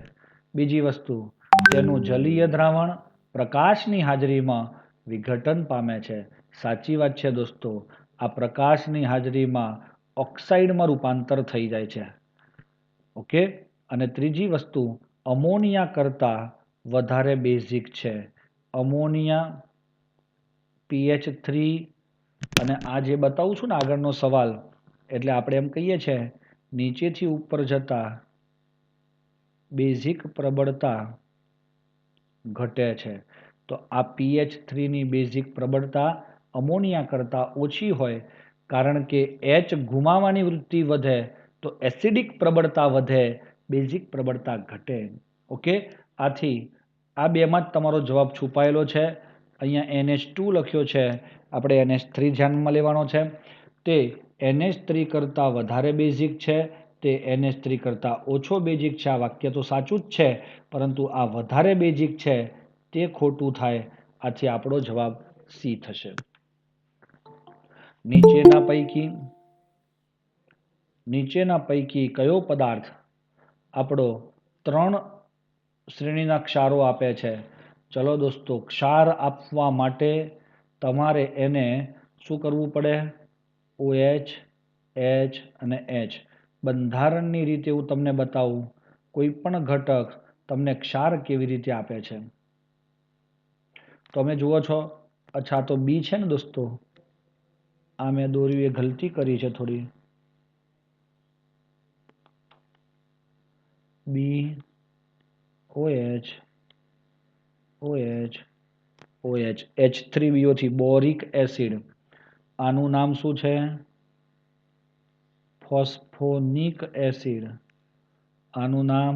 બીજી વસ્તુ, તેનું જલીય દ્રાવણ પ્રકાશની હાજરીમાં વિઘટન પામે છે. સાચી વાત છે દોસ્તો. આ પ્રકાશની હાજરીમાં ઓક્સાઇડમાં રૂપાંતર થઈ જાય છે. ઓકે. અને ત્રીજી વસ્તુ, અમોનિયા કરતાં વધારે બેઝિક છે. અમોનિયા PH3 અને આ જે બતાવું છું ને આગળનો સવાલ, એટલે આપણે એમ કહીએ છીએ નીચેથી ઉપર જતા બેઝિક પ્રબળતા ઘટે છે. તો આ PH3 ની બેઝિક પ્રબળતા અમોનિયા કરતાં ઓછી હોય, કારણ કે H ગુમાવવાની વૃત્તિ વધે તો એસિડિક પ્રબળતા વધે, બેઝિક પ્રબળતા ઘટે. ઓકે. આથી આ બેમાં જ તમારો જવાબ છુપાયેલો છે. અહીંયા NH2 લખ્યો છે, આપણે NH3 ધ્યાનમાં લેવાનો છે. તે NH3 કરતાં વધારે બેઝિક છે, તે NH3 કરતાં ઓછો બેઝિક છે. આ વાક્ય તો સાચું જ છે, પરંતુ આ વધારે બેઝિક છે તે ખોટું થાય. આથી આપણો જવાબ C થશે. નીચેના પૈકી કયો પદાર્થ આપણો 3 શ્રેણીના ક્ષારો આપે છે? ચલો દોસ્તો, ક્ષાર આપવા માટે તમારે એને શું કરવું પડે? OH, H અને H. બંધારણની રીતે હું તમને બતાવું. કોઈ પણ ઘટક તમને ક્ષાર કેવી રીતે આપે છે. તમે જુઓ છો. અચ્છા, તો B છે ને દોસ્તો, આ મેં દોર્યું એ ગલતી કરી છે થોડી. B OH OH OH H3BO થી બોરિક એસિડ. આનું નામ શું છે? ફોસ્ફોનિક એસિડ. આનું નામ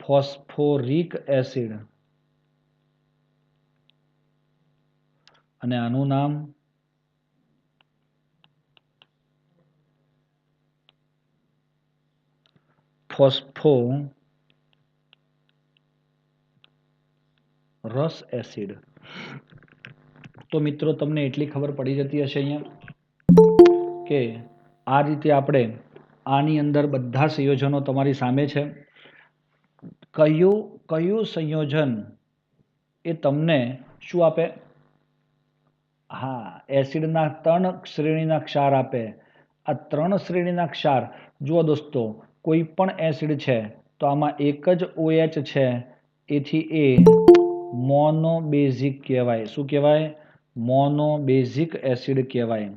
ફોસ્ફોરિક એસિડ અને આનું નામ ફોસ્ફોરસ એસિડ. તો મિત્રો તમને એટલી ખબર પડી જતી હશે અહીંયા કે આ રીતે આપણે આની અંદર બધા સંયોજનો તમારી સામે છે. કયું સંયોજન એ તમને શું આપે? હા, એસિડના 3 શ્રેણીના ક્ષાર આપે. આ 3 શ્રેણીના ક્ષાર જુઓ દોસ્તો, કોઈ પણ એસિડ છે તો આમાં એક જ OH છે, એથી એ મોનોબેઝિક કહેવાય. શું કહેવાય? મોનોબેઝિક એસિડ કહેવાય.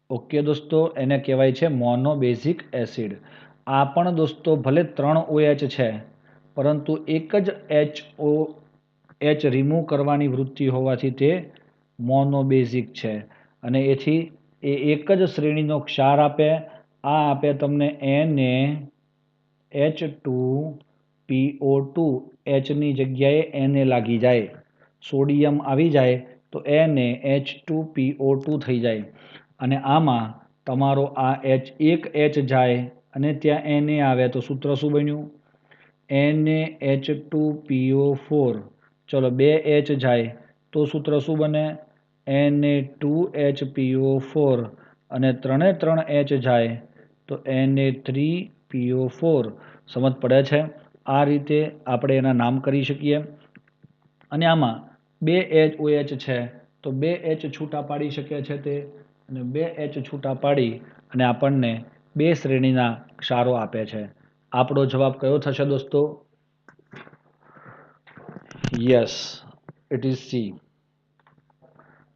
ઓકે દોસ્તો, એને કહેવાય છે મોનોબેઝિક એસિડ. આ પણ દોસ્તો ભલે 3 OH છે, પરંતુ એક જ H રિમૂવ કરવાની વૃત્તિ હોવાથી તે મોનોબેઝિક છે. અને એથી એ એક જ શ્રેણીનો ક્ષાર આપે. આ આપે તમને NaH2PO2. Hની જગ્યાએ Na લાગી જાય, સોડિયમ આવી જાય તો NaH2PO2 થઈ જાય. અને આમાં તમારો આ એક H જાય અને ત્યાં Na આવે તો સૂત્ર શું બન્યું? NaH2PO4. ચલો 2 H જાય તો સૂત્ર શું બને? Na2HPO4. અને 3 H જાય તો Na3PO4. સમજ પડે છે? આ રીતે આપણે એના નામ કરી શકીએ. અને આમાં 2 OH છે તો 2 H છૂટા પાડી શકે છે તે, અને 2 H છૂટા પાડી અને આપણને 2 શ્રેણીના ક્ષારો આપે છે. આપણો જવાબ કયો થશે દોસ્તો? Yes, it is C.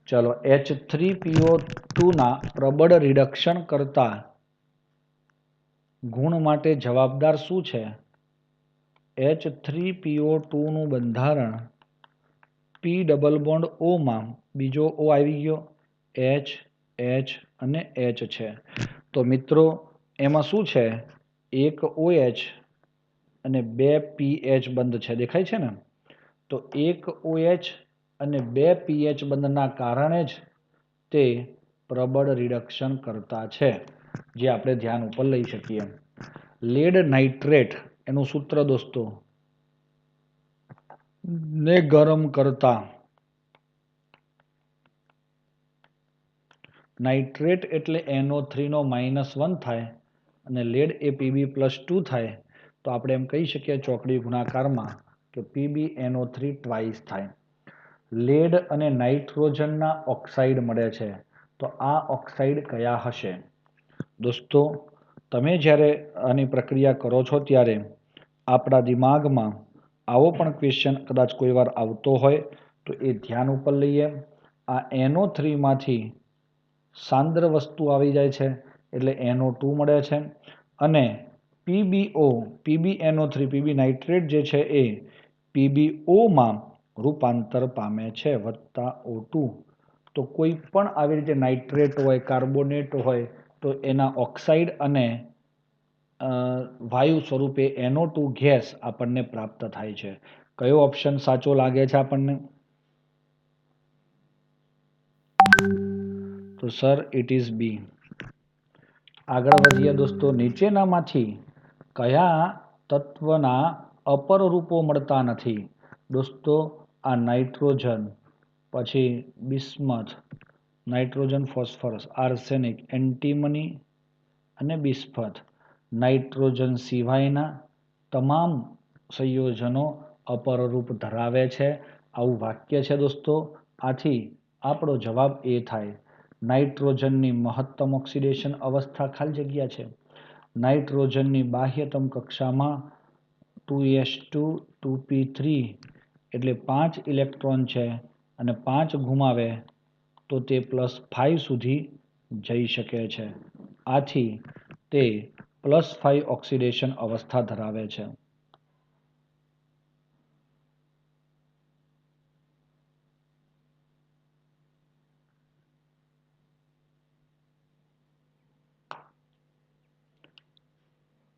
ચલો, H3PO2 ના પ્રબળ રિડક્શન કરતા ગુણ માટે જવાબદાર શું છે? H3PO2 નું બંધારણ P ડબલ બોન્ડ O માં બીજો O આવી ગયો, H, H અને H છે. તો મિત્રો એમાં શું છે? એક OH અને 2 PH બંધ છે, દેખાય છે ને? તો એક OH અને 2 PH બંધના કારણે જ તે પ્રબળ રિડક્શન કરતા છે, જે આપણે ધ્યાન ઉપર લઈ શકીએ. લેડ નાઇટ્રેટ એનું સૂત્ર દોસ્તો, ને ગરમ કરતા નાઇટ્રેટ એટલે NO3 નો -1 થાય અને લેડ એ Pb+2 થાય, તો આપણે એમ કહી શકીએ ચોકડી ગુણાકારમાં કે PbNO3 ટ્વાઇસ થાય. લેડ અને નાઇટ્રોજનના ઓક્સાઇડ મળે છે, તો આ ઓક્સાઇડ કયા હશે? દોસ્તો તમે જ્યારે આની પ્રક્રિયા કરો છો ત્યારે આપણા દિમાગમાં આવો પણ ક્વેશ્ચન કદાચ કોઈ વાર આવતો હોય તો એ ધ્યાન ઉપર લઈએ. આ NO3 માંથી સાંદ્ર વસ્તુ આવી જાય છે એટલે NO2 મળે છે, અને PbNO3 PB નાઇટ્રેટ જે છે એ PbO માં રૂપાંતર પામે છે +O2. તો કોઈ પણ આવી રીતે નાઇટ્રેટ હોય, કાર્બોનેટ હોય, તો એના ઓક્સાઇડ અને વાયુ સ્વરૂપે NO2 ગેસ આપણને પ્રાપ્ત થાય છે. કયો ઓપ્શન સાચો લાગે છે આપણને? તો સર ઇટ ઇઝ બી. આગળ વધીએ દોસ્તો. નીચેનામાંથી કયા તત્વના અપર રૂપો મળતા નથી? દોસ્તો આ નાઇટ્રોજન, પછી bismuth, nitrogen phosphorus, arsenic, antimony અને બિસ્મથ, નાઇટ્રોજન સિવાયના તમામ સંયોજનો અપર રૂપ ધરાવે છે. આવું વાક્ય છે દોસ્તો. આથી આપણો જવાબ એ થાય. નાઇટ્રોજનની મહત્તમ ઓક્સિડેશન અવસ્થા ખાલી જગ્યા છે. નાઇટ્રોજનની બાહ્યતમ કક્ષામાં 2s2 2p3 એટલે 5 ઇલેક્ટ્રોન છે, અને 5 ગુમાવે તો તે +5 સુધી જઈ શકે છે. આથી તે +5 ઓક્સિડેશન અવસ્થા ધરાવે છે.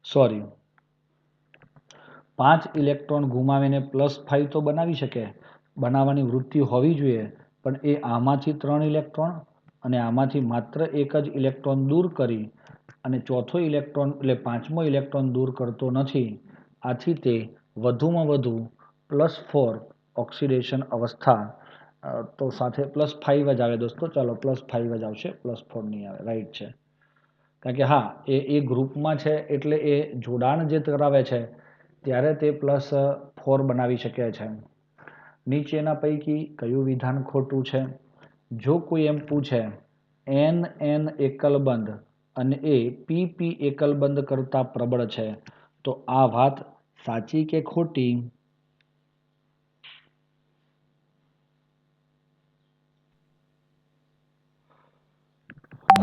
સોરી, 5 ઇલેક્ટ્રોન ગુમાવીને +5 તો બનાવી શકે, બનાવવાની વૃત્તિ હોવી જોઈએ, પણ એ આમાંથી 3 ઇલેક્ટ્રોન અને આમાંથી માત્ર એક જ ઇલેક્ટ્રોન દૂર કરી અને ચોથો ઇલેક્ટ્રોન એટલે 5મો ઇલેક્ટ્રોન દૂર કરતો નથી. આથી તે વધુમાં વધુ +4 ઓક્સિડેશન અવસ્થા, તો સાથે +5 જ આવે દોસ્તો. ચાલો +5 જ આવશે, +4 નહીં આવે. રાઈટ છે. કારણ કે હા, એ ગ્રુપમાં છે એટલે એ જોડાણ જે કરાવે છે ત્યારે તે +4 બનાવી શકે છે. નીચેના પૈકી કયું વિધાન ખોટું છે? જો કોઈ એમ પૂછે NN એકલબંધ અને એ PP એકલબંધ કરતા પ્રબળ છે, તો આ વાત સાચી કે ખોટી?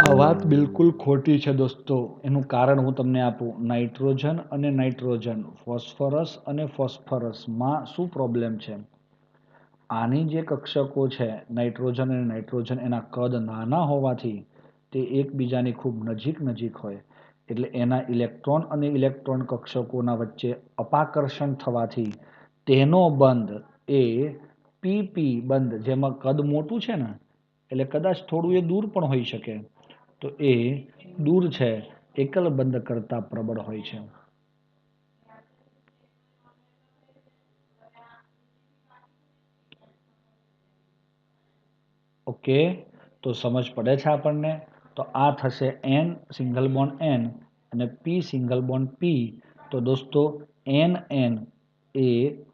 આ વાત બિલકુલ ખોટી છે દોસ્તો. એનું કારણ હું તમને આપું. નાઇટ્રોજન અને નાઇટ્રોજન, ફોસ્ફરસ અને ફોસ્ફરસમાં શું પ્રોબ્લેમ છે? આની જે કક્ષકો છે નાઇટ્રોજન અને નાઇટ્રોજન, એના કદ નાના હોવાથી તે એકબીજાની ખૂબ નજીક હોય, એટલે એના ઇલેક્ટ્રોન અને ઇલેક્ટ્રોન કક્ષકોના વચ્ચે અપાકર્ષણ થવાથી તેનો બંધ એ PP બંધ, જેમાં કદ મોટું છે ને, એટલે કદાચ થોડું એ દૂર પણ હોઈ શકે, તો એ દૂર છે એકલ બંધ કરતા પ્રબળ હોય છે. ઓકે, તો સમજ પડે છે આપણને? તો આ થશે N સિંગલ બોન્ડ N અને P સિંગલ બોન્ડ P. તો દોસ્તો NN એ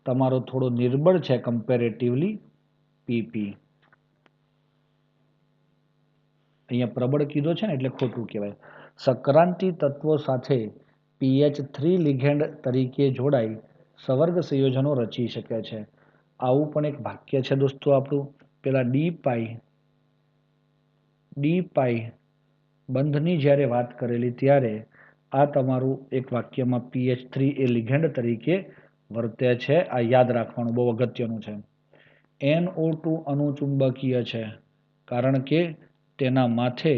તમારો થોડો નિર્બળ છે કમ્પેરેટિવલી PP. અહીંયા પ્રબળ કીધો છે ને એટલે ખોટું કહેવાય. સક્રાંતિ તત્વો સાથે pH3 લિગેન્ડ તરીકે જોડાઈ સવર્ગ સંયોજનો રચી શકે છે. આવું પણ એક વાક્ય છે દોસ્તો આપણું. પેલા ડી પાઈ બંધની જ્યારે વાત કરેલી ત્યારે આ તમારું એક વાક્યમાં pH3 એ લિગેન્ડ તરીકે વર્તે છે. આ યાદ રાખવાનું બહુ અગત્યનું છે. NO2 અનુચુંબકીય છે કારણ કે તેના માથે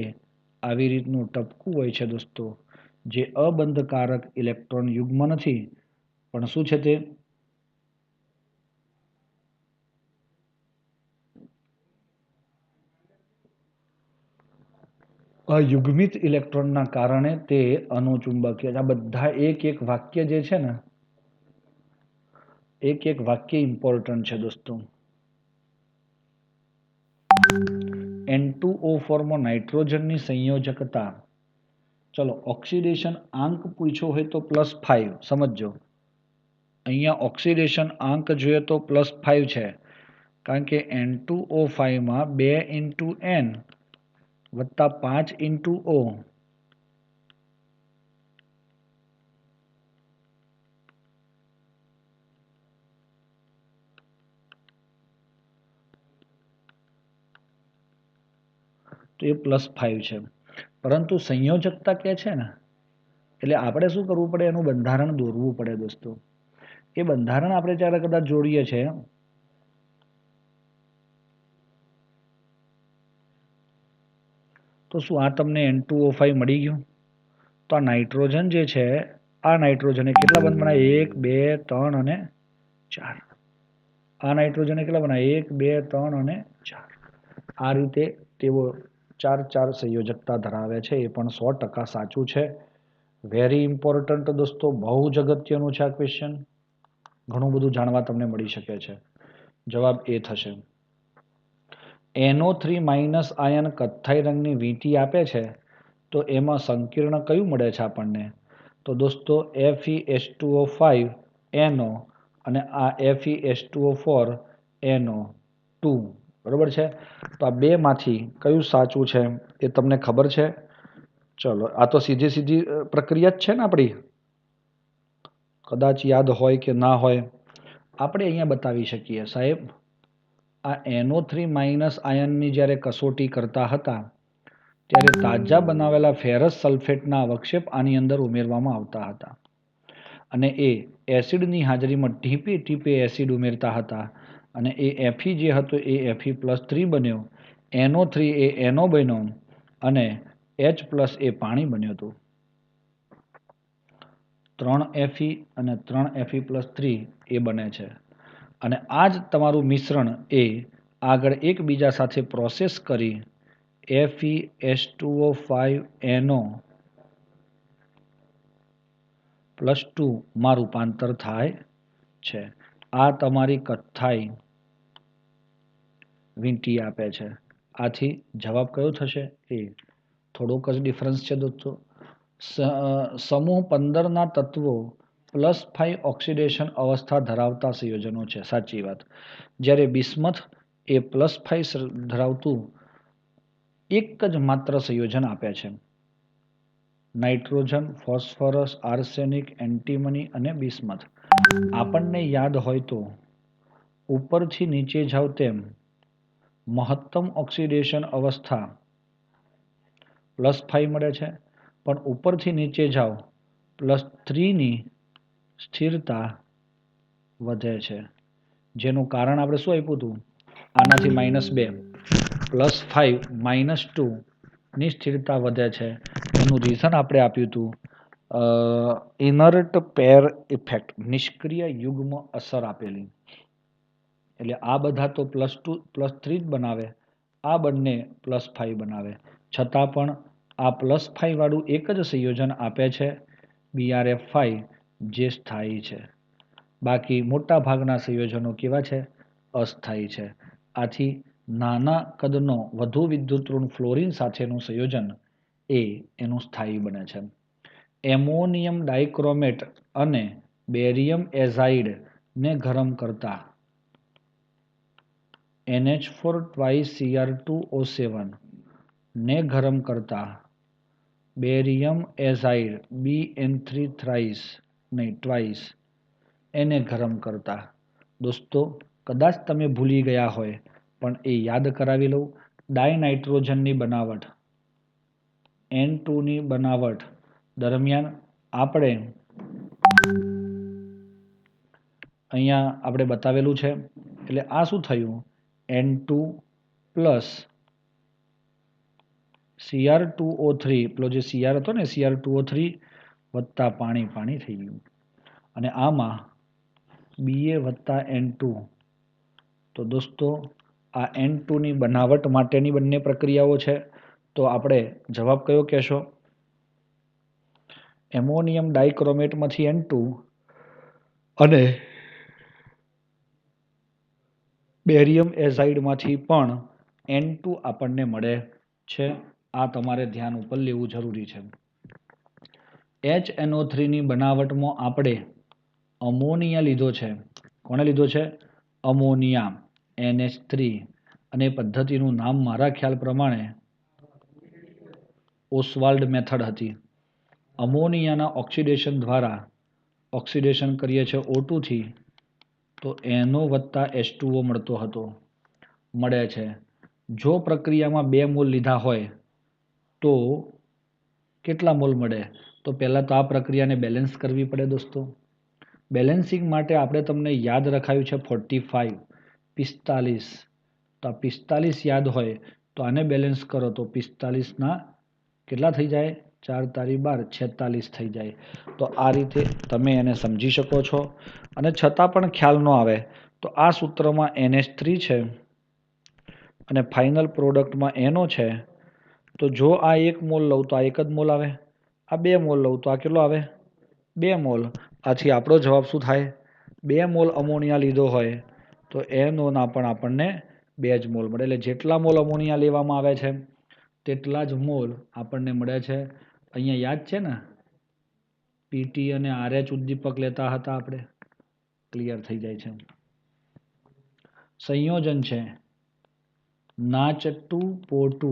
આવી રીતનું ટપકું હોય છે દોસ્તો, જે અબંધકારક ઇલેક્ટ્રોન યુગ્મ નથી પણ શું છે તે અયુગ્મિત ઇલેક્ટ્રોનના કારણે તે અનુચુંબકીય. આ બધા એક વાક્ય જે છે ને, એક વાક્ય ઇમ્પોર્ટન્ટ છે દોસ્તો. N2O4 માં નાઇટ્રોજનની સંયોજકતા, ચલો ઓક્સિડેશન આંક પૂછ્યો હોય તો +5. સમજો અહીંયા ઓક્સિડેશન આંક જોઈએ તો +5 છે કારણ કે N2O5 માં 2 × N વત્તા 5 × O તો એ +5 છે. પરંતુ સંયોજકતા કે છે ને એટલે આપણે શું કરવું પડે, એનું બંધારણ દોરવું પડે દોસ્તો. એ બંધારણ આપણે જ્યારે કદાચ જોડીએ છીએ તો શું આ તમને N2O5 મળી ગયું? તો આ નાઇટ્રોજન જે છે, આ નાઇટ્રોજને કેટલા બંધ બનાવ્યા? 1 2 3 અને 4. આ નાઇટ્રોજને કેટલા બનાવ્યા? 1 2 3 અને 4. આ રીતે તેઓ 4 સંયોજકતા ધરાવે છે. એ પણ 100% સાચું છે. વેરી ઇમ્પોર્ટન્ટ દોસ્તો, બહુ જ અગત્યનું છે આ ક્વેશ્ચન. ઘણું બધું જાણવા તમને મળી શકે છે. જવાબ એ થશે. NO3- આયન કથ્થાઈ રંગની વીંટી આપે છે તો એમાં સંકીર્ણ કયું મળે છે આપણને? તો દોસ્તો FeH2O5NO અને આ FeH2O4NO2. બરોબર છે. તો આ બેમાંથી કયું સાચું છે એ તમને ખબર છે? ચલો, આ તો સીધી પ્રક્રિયા જ છે ને આપણી. કદાચ યાદ હોય કે ના હોય, આપણે અહીંયા બતાવી શકીએ સાહેબ. આ NO3- આયનની જ્યારે કસોટી કરતા હતા ત્યારે તાજા બનાવેલા ફેરસ સલ્ફેટના અવક્ષેપ આની અંદર ઉમેરવામાં આવતા હતા અને એ એસિડની હાજરીમાં ટીપે ટીપે એસિડ ઉમેરતા હતા અને એ Fe જે હતો એ Fe+3 બન્યો, NO3 એ NO બન્યો અને H+ એ પાણી બન્યું હતું. 3 Fe અને 3 Fe+3 એ બને છે અને આ જ તમારું મિશ્રણ એ આગળ એકબીજા સાથે પ્રોસેસ કરી FeH2O5NO +2 માં રૂપાંતર થાય છે. આ તમારી કથ્થાઈ વીંટી આપે છે. આથી જવાબ કયો થશે? એ. થોડોક જ ડિફરન્સ છે દોસ્તો. સમૂહ 15ના તત્વો +5 ઓક્સિડેશન અવસ્થા ધરાવતા સંયોજનો છે. સાચી વાત. જ્યારે બિસ્મથ એ +5 ધરાવતું એક જ માત્ર સંયોજન આપે છે. નાઇટ્રોજન, ફોસ્ફરસ, આર્સેનિક, એન્ટીમની અને બિસ્મથ. આપણને યાદ હોય તો ઉપરથી નીચે જાવ તેમ મહત્તમ ઓક્સિડેશન અવસ્થા +5 મળે છે, પણ ઉપરથી નીચે જાઓ +3ની સ્થિરતા વધે છે. જેનું કારણ આપણે શું આપ્યું હતું? આનાથી -2 +5 -2 ની સ્થિરતા વધે છે. એનું રીઝન આપણે આપ્યું હતું ઇનર્ટ પેર ઇફેક્ટ, નિષ્ક્રિય યુગ્મ અસર આપેલી. એટલે આ બધા તો +2 +3 જ બનાવે, આ બંને +5 બનાવે. છતાં પણ આ +5 વાળું એક જ સંયોજન આપે છે BrF5 જે સ્થાયી છે. બાકી મોટા ભાગના સંયોજનો કેવા છે? અસ્થાયી છે. આથી નાના કદનો વધુ વિદ્યુત ઋણ ફ્લોરિન સાથેનું સંયોજન એ એનું સ્થાયી બને છે. એમોનિયમ ડાઇક્રોમેટ અને બેરિયમ એઝાઇડ ને ગરમ કરતા NH4 2Cr2O7 ને ગરમ કરતા બેરિયમ એઝાઇડ BN3 થ્રાઇસ નહીં ટ્વાઇસ એને ગરમ કરતા. દોસ્તો કદાચ તમે ભૂલી ગયા હોય પણ એ યાદ કરાવી લઉં. ડાયનાઇટ્રોજનની બનાવટ N2ની બનાવટ દરમિયાન આપણે અહીંયા આપણે બતાવેલું છે. એટલે આ શું થયું? N2 પ્લસ Cr2O3 પેલો જે Cr હતો ને Cr2O3 વત્તા પાણી પાણી થઈ ગયું. અને આમાં Ba વત્તા N2. તો દોસ્તો આ N2ની બનાવટ માટેની બંને પ્રક્રિયાઓ છે. તો આપણે જવાબ કયો કહેશો? એમોનિયમ ડાઇક્રોમેટમાંથી N2 અને બેરિયમ એઝાઇડમાંથી પણ N2 આપણને મળે છે. આ તમારે ધ્યાન ઉપર લેવું જરૂરી છે. HNO3ની બનાવટમાં આપણે અમોનિયા લીધો છે. કોણે લીધો છે? Ammonia NH3. અને પદ્ધતિનું નામ મારા ખ્યાલ પ્રમાણે ઓસ્વાલ્ડ મેથડ હતી. અમોનિયાના ઓક્સિડેશન દ્વારા ઓક્સિડેશન કરીએ છીએ O2 થી તો NO વત્તા H2O મળતો હતો મળે છે. જો પ્રક્રિયામાં 2 મોલ લીધા હોય તો કેટલા મોલ મળે? તો પહેલાં તો આ પ્રક્રિયાને બેલેન્સ કરવી પડે દોસ્તો. બેલેન્સિંગ માટે આપણે તમને યાદ રખાયું છે 45 45. તો આ 45 યાદ હોય તો આને બેલેન્સ કરો તો 45ના કેટલા થઈ જાય? 4 તારી 12 46 થઈ જાય. તો આ રીતે તમે એને સમજી શકો છો. અને છતાં પણ ખ્યાલ ન આવે તો આ સૂત્રમાં NH3 છે અને ફાઇનલ પ્રોડક્ટમાં NO છે. તો જો આ 1 મોલ લઉં તો આ 1 જ મોલ આવે. આ 2 મોલ લઉં તો આ કેટલો આવે? 2 મોલ. આથી આપણો જવાબ શું થાય? 2 મોલ અમોનિયા લીધો હોય તો NOના પણ આપણને 2 જ મોલ મળે. એટલે જેટલા મોલ અમોનિયા લેવામાં આવે છે તેટલા જ મોલ આપણને મળે છે. અહીંયા યાદ છે ને PT અને RH ઉદ્દીપક લેતા હતા આપણે. ક્લિયર થઈ જાય છે. સંયોજન છે NaCH2PO2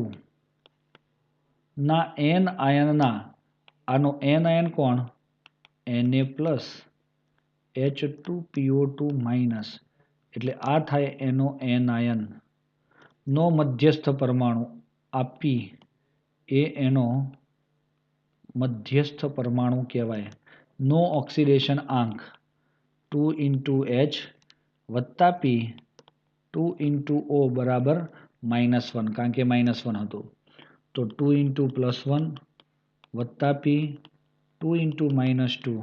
ના N આયનના આનો N આયન કોણ? Na plus H2PO2 minus. એટલે આ થાય એનો N આયન નો મધ્યસ્થ પરમાણુ આ P એ એનો મધ્યસ્થ પરમાણુ કહેવાય. નો ઓક્સિડેશન આંક 2 H વત્તા P 2 O બરાબર -1 કારણ કે -1 હતું. તો 2 +1 વત્તા P 2 -2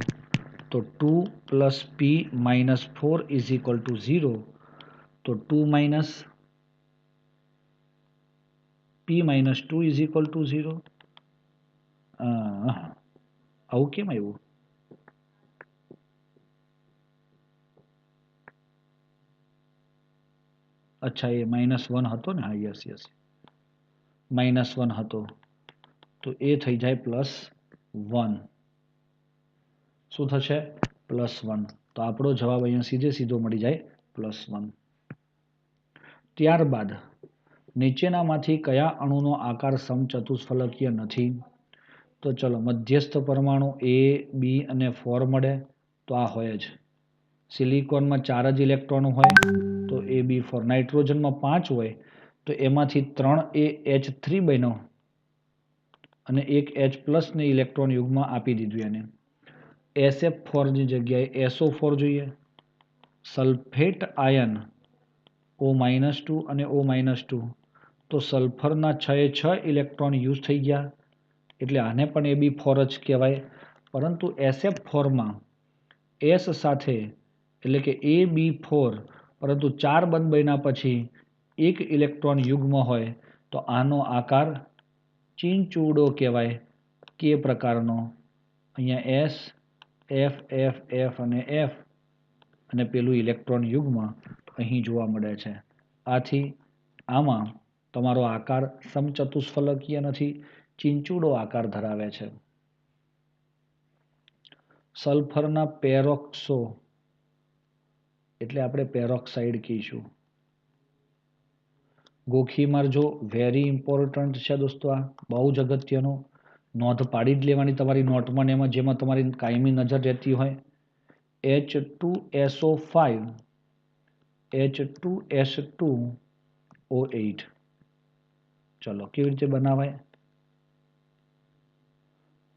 તો 2 + P -4 = 0. તો 2 - P -2 = 0. આવું કેમ આવ્યું? અચ્છા એ -1 હતો ને. હા યસ -1 હતો તો એ થઈ જાય +1. શું થશે? +1. તો આપણો જવાબ અહીંયા સીધો મળી જાય +1. ત્યારબાદ નીચેનામાંથી કયા અણુનો આકાર સમચતુષ્ફલકીય નથી? તો ચલો મધ્યસ્થ પરમાણુ A, B અને 4 મળે તો આ હોય જ. સિલિકોનમાં 4 જ ઇલેક્ટ્રોન હોય તો AB4. નાઇટ્રોજનમાં 5 હોય તો એમાંથી 3 એ H3 બન્યો અને એક H+ ને ઇલેક્ટ્રોન યુગ્મ આપી દીધું એને. SF4ની જગ્યાએ SO4 જોઈએ. સલ્ફેટ આયન O-2 અને O-2 તો સલ્ફરના 6 એ 6 ઇલેક્ટ્રોન યુઝ થઈ ગયા એટલે આને પણ AB4 જ કહેવાય. પરંતુ SF4માં S સાથે એટલે કે AB4 પરંતુ 4 બંધ બન્યા પછી 1 ઇલેક્ટ્રોન યુગ્મ હોય તો આનો આકાર ચીંચુડો કહેવાય. કે પ્રકારનો? અહીંયા S F F F અને F અને પેલું ઇલેક્ટ્રોન યુગ્મ અહીં જોવા મળે છે. આથી આમાં તમારો આકાર સમચતુષ્ફલકીય નથી, ચીંચુડો આકાર ધરાવે છે. સલ્ફરના પેરોક્સો એટલે આપણે પેરોક્સાઇડ કહીશું. ગોખી મારજો, વેરી ઇમ્પોર્ટન્ટ છે દોસ્તો, આ બહુ જ અગત્યનો, નોંધ પાડી જ લેવાની તમારી નોટમાં ને એમાં, જેમાં તમારી કાયમી નજર રહેતી હોય. H2SO5 H2S2O8. ચલો કેવી રીતે બનાવાય?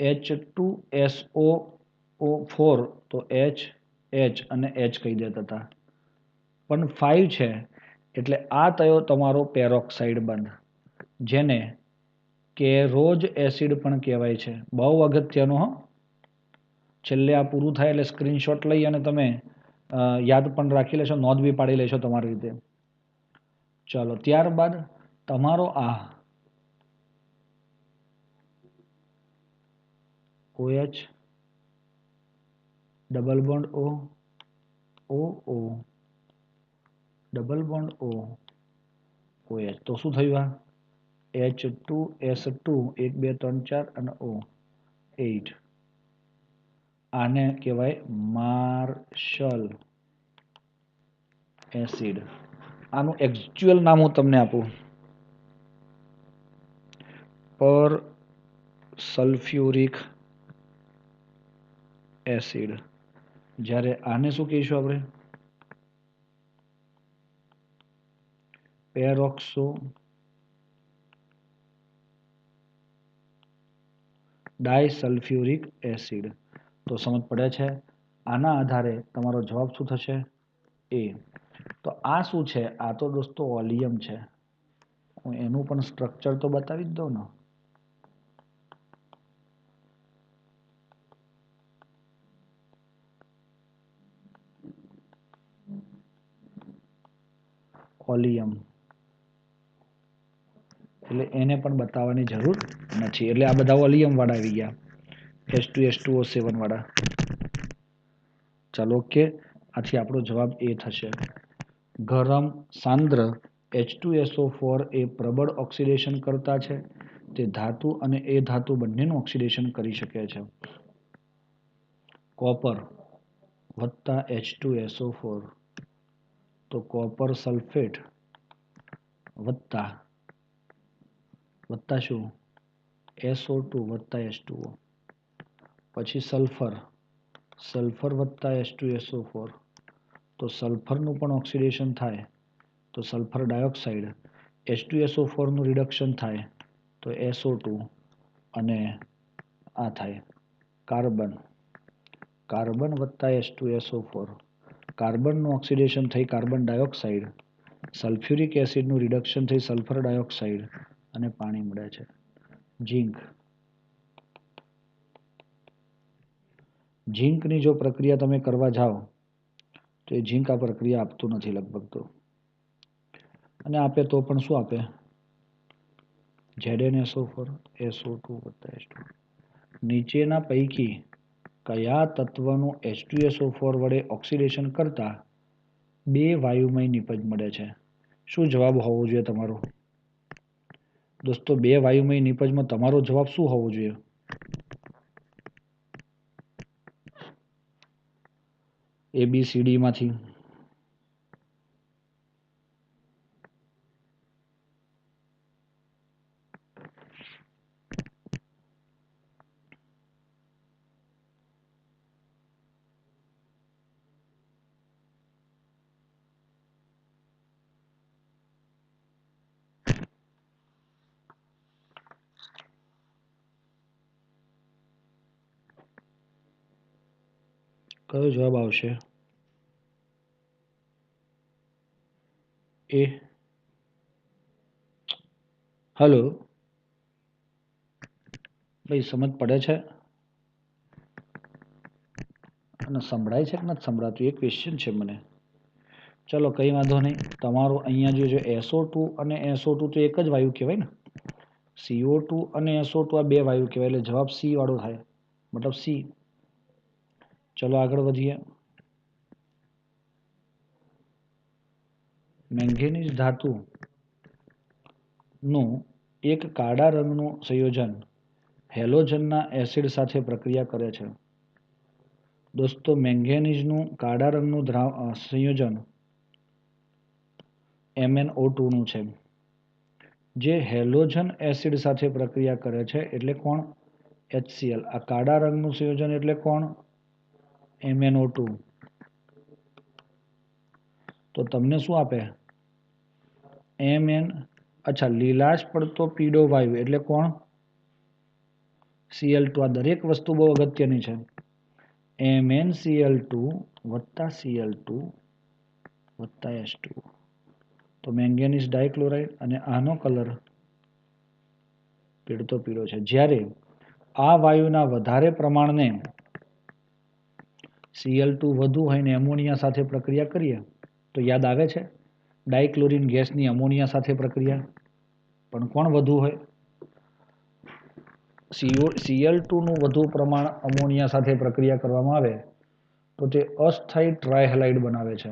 H2SO4 તો H અને H કહી દેતા હતા, પણ 5 છે એટલે આ થયો તમારો પેરોક્સાઇડ બંધ, જેને કેરોજ એસિડ પણ કહેવાય છે. બહુ અગત્યનો હો. છેલ્લે આ પૂરું થાય એટલે સ્ક્રીનશોટ લઈ અને તમે યાદ પણ રાખી લેશો, નોંધ બી પાડી લેશો તમારી રીતે. ચલો ત્યારબાદ તમારો આ OH double bond O OO double bond O OH તો શું થયું? આ H2S2 1 2 3 4 અને O 8. આને કહેવાય માર્શલ એસિડ. આનું એક્ચ્યુઅલ નામ હું તમને આપું, પર સલ્ફ્યુરિક એસિડ. જ્યારે આને શું કહીશું આપણે? પેરોક્સો ડાયસલ્ફ્યુરિક એસિડ. તો સમજ પડે છે? આના આધારે તમારો જવાબ શું થશે? એ. તો આ શું છે? આ તો દોસ્તો વોલ્યુમ છે. હું એનું પણ સ્ટ્રક્ચર તો બતાવી જ દઉં ને. વોલ્યુમ એટલે એને પણ બતાવવાની જરૂર નથી. એટલે આ બધા વોલ્યુમ વાળા આવી ગયા, H2S2O7 વાળા. ચાલો ઓકે, આથી આપણો જવાબ એ થશે. ગરમ સાંદ્ર H2SO4 એ પ્રબળ ઓક્સિડેશન કરતા છે. તે ધાતુ અને એ ધાતુ બંનેનું ઓક્સિડેશન કરી શકે છે. કોપર વત્તા H2SO4 તો કોપર સલ્ફેટ વત્તા શું? SO2 વત્તા H2O. પછી સલ્ફર વત્તા H2SO4 તો સલ્ફરનું પણ ઓક્સિડેશન થાય તો સલ્ફર ડાયોક્સાઇડ. H2SO4 નું રિડક્શન થાય તો SO2 અને આ થાય કાર્બન વત્તા H2SO4. કાર્બનનું ઓક્સિડેશન થઈ કાર્બન ડાયોક્સાઇડ, સલ્ફ્યુરિક એસિડનું રિડક્શન થઈ સલ્ફર ડાયોક્સાઇડ અને પાણી મળે છે. ઝીંકની જો પ્રક્રિયા તમે કરવા જાઓ તો એ ઝીંક આ પ્રક્રિયા આપતું નથી લગભગ તો, અને આપે તો પણ શું આપે? ZnSO4 SO2 વત્તા H2. નીચેના પૈકી કયા તત્વનું H2SO4 વડે ઓક્સિડેશન કરતા બે વાયુમય નિપજ મળે છે? શું જવાબ હોવો જોઈએ તમારો? દોસ્તો બે વાયુમય નિપજમાં તમારો જવાબ શું હોવો જોઈએ? ABCD માંથી કયો જવાબ આવશે? એ. હલો ભાઈ, સમજ પડે છે અને સંભળાય છે કે નથી સંભળાતું એ ક્વેશ્ચન છે મને. ચલો કંઈ વાંધો નહીં. તમારું અહીંયા જે SO2 અને SO2 તો એક જ વાયુ કહેવાય ને. CO2 અને SO2 આ બે વાયુ કહેવાય, એટલે જવાબ સી વાળો થાય, મતલબ સી. ચલો આગળ વધીએ. મેંગેનીઝ ધાતુનું એક કાળા રંગનું સંયોજન હેલોજનના એસિડ સાથે પ્રક્રિયા કરે છે. દોસ્તો મેંગેનીઝનું કાળા રંગનું સંયોજન MnO2 નું છે. જે હેલોજન એસિડ સાથે પ્રક્રિયા કરે છે એટલે કોણ? HCl. આ કાળા રંગનું સંયોજન એટલે કોણ? MnO2. તો તમને શું આપે? Mn. અચ્છા, લીલાશ પડતો પીળો વાયુ એટલે કોણ? Cl2. આ દરેક વસ્તુ બહુ અગત્યની છે. MnCl2 વત્તા Cl2 વત્તા H2. તો મેંગેનીઝ ડાયક્લોરાઇડ અને આનો કલર પીળતો પીળો છે. જ્યારે આ વાયુના વધારે પ્રમાણને Cl2 વધુ હોય ને એમોનિયા સાથે પ્રક્રિયા કરીએ તો યાદ આવે છે ડાયક્લોરિન ગેસની અમોનિયા સાથે પ્રક્રિયા, પણ કોણ વધુ હોય? Cl2 નું વધુ પ્રમાણ અમોનિયા સાથે પ્રક્રિયા કરવામાં આવે તો તે અસ્થાયી ટ્રાયહેલાઇડ બનાવે છે.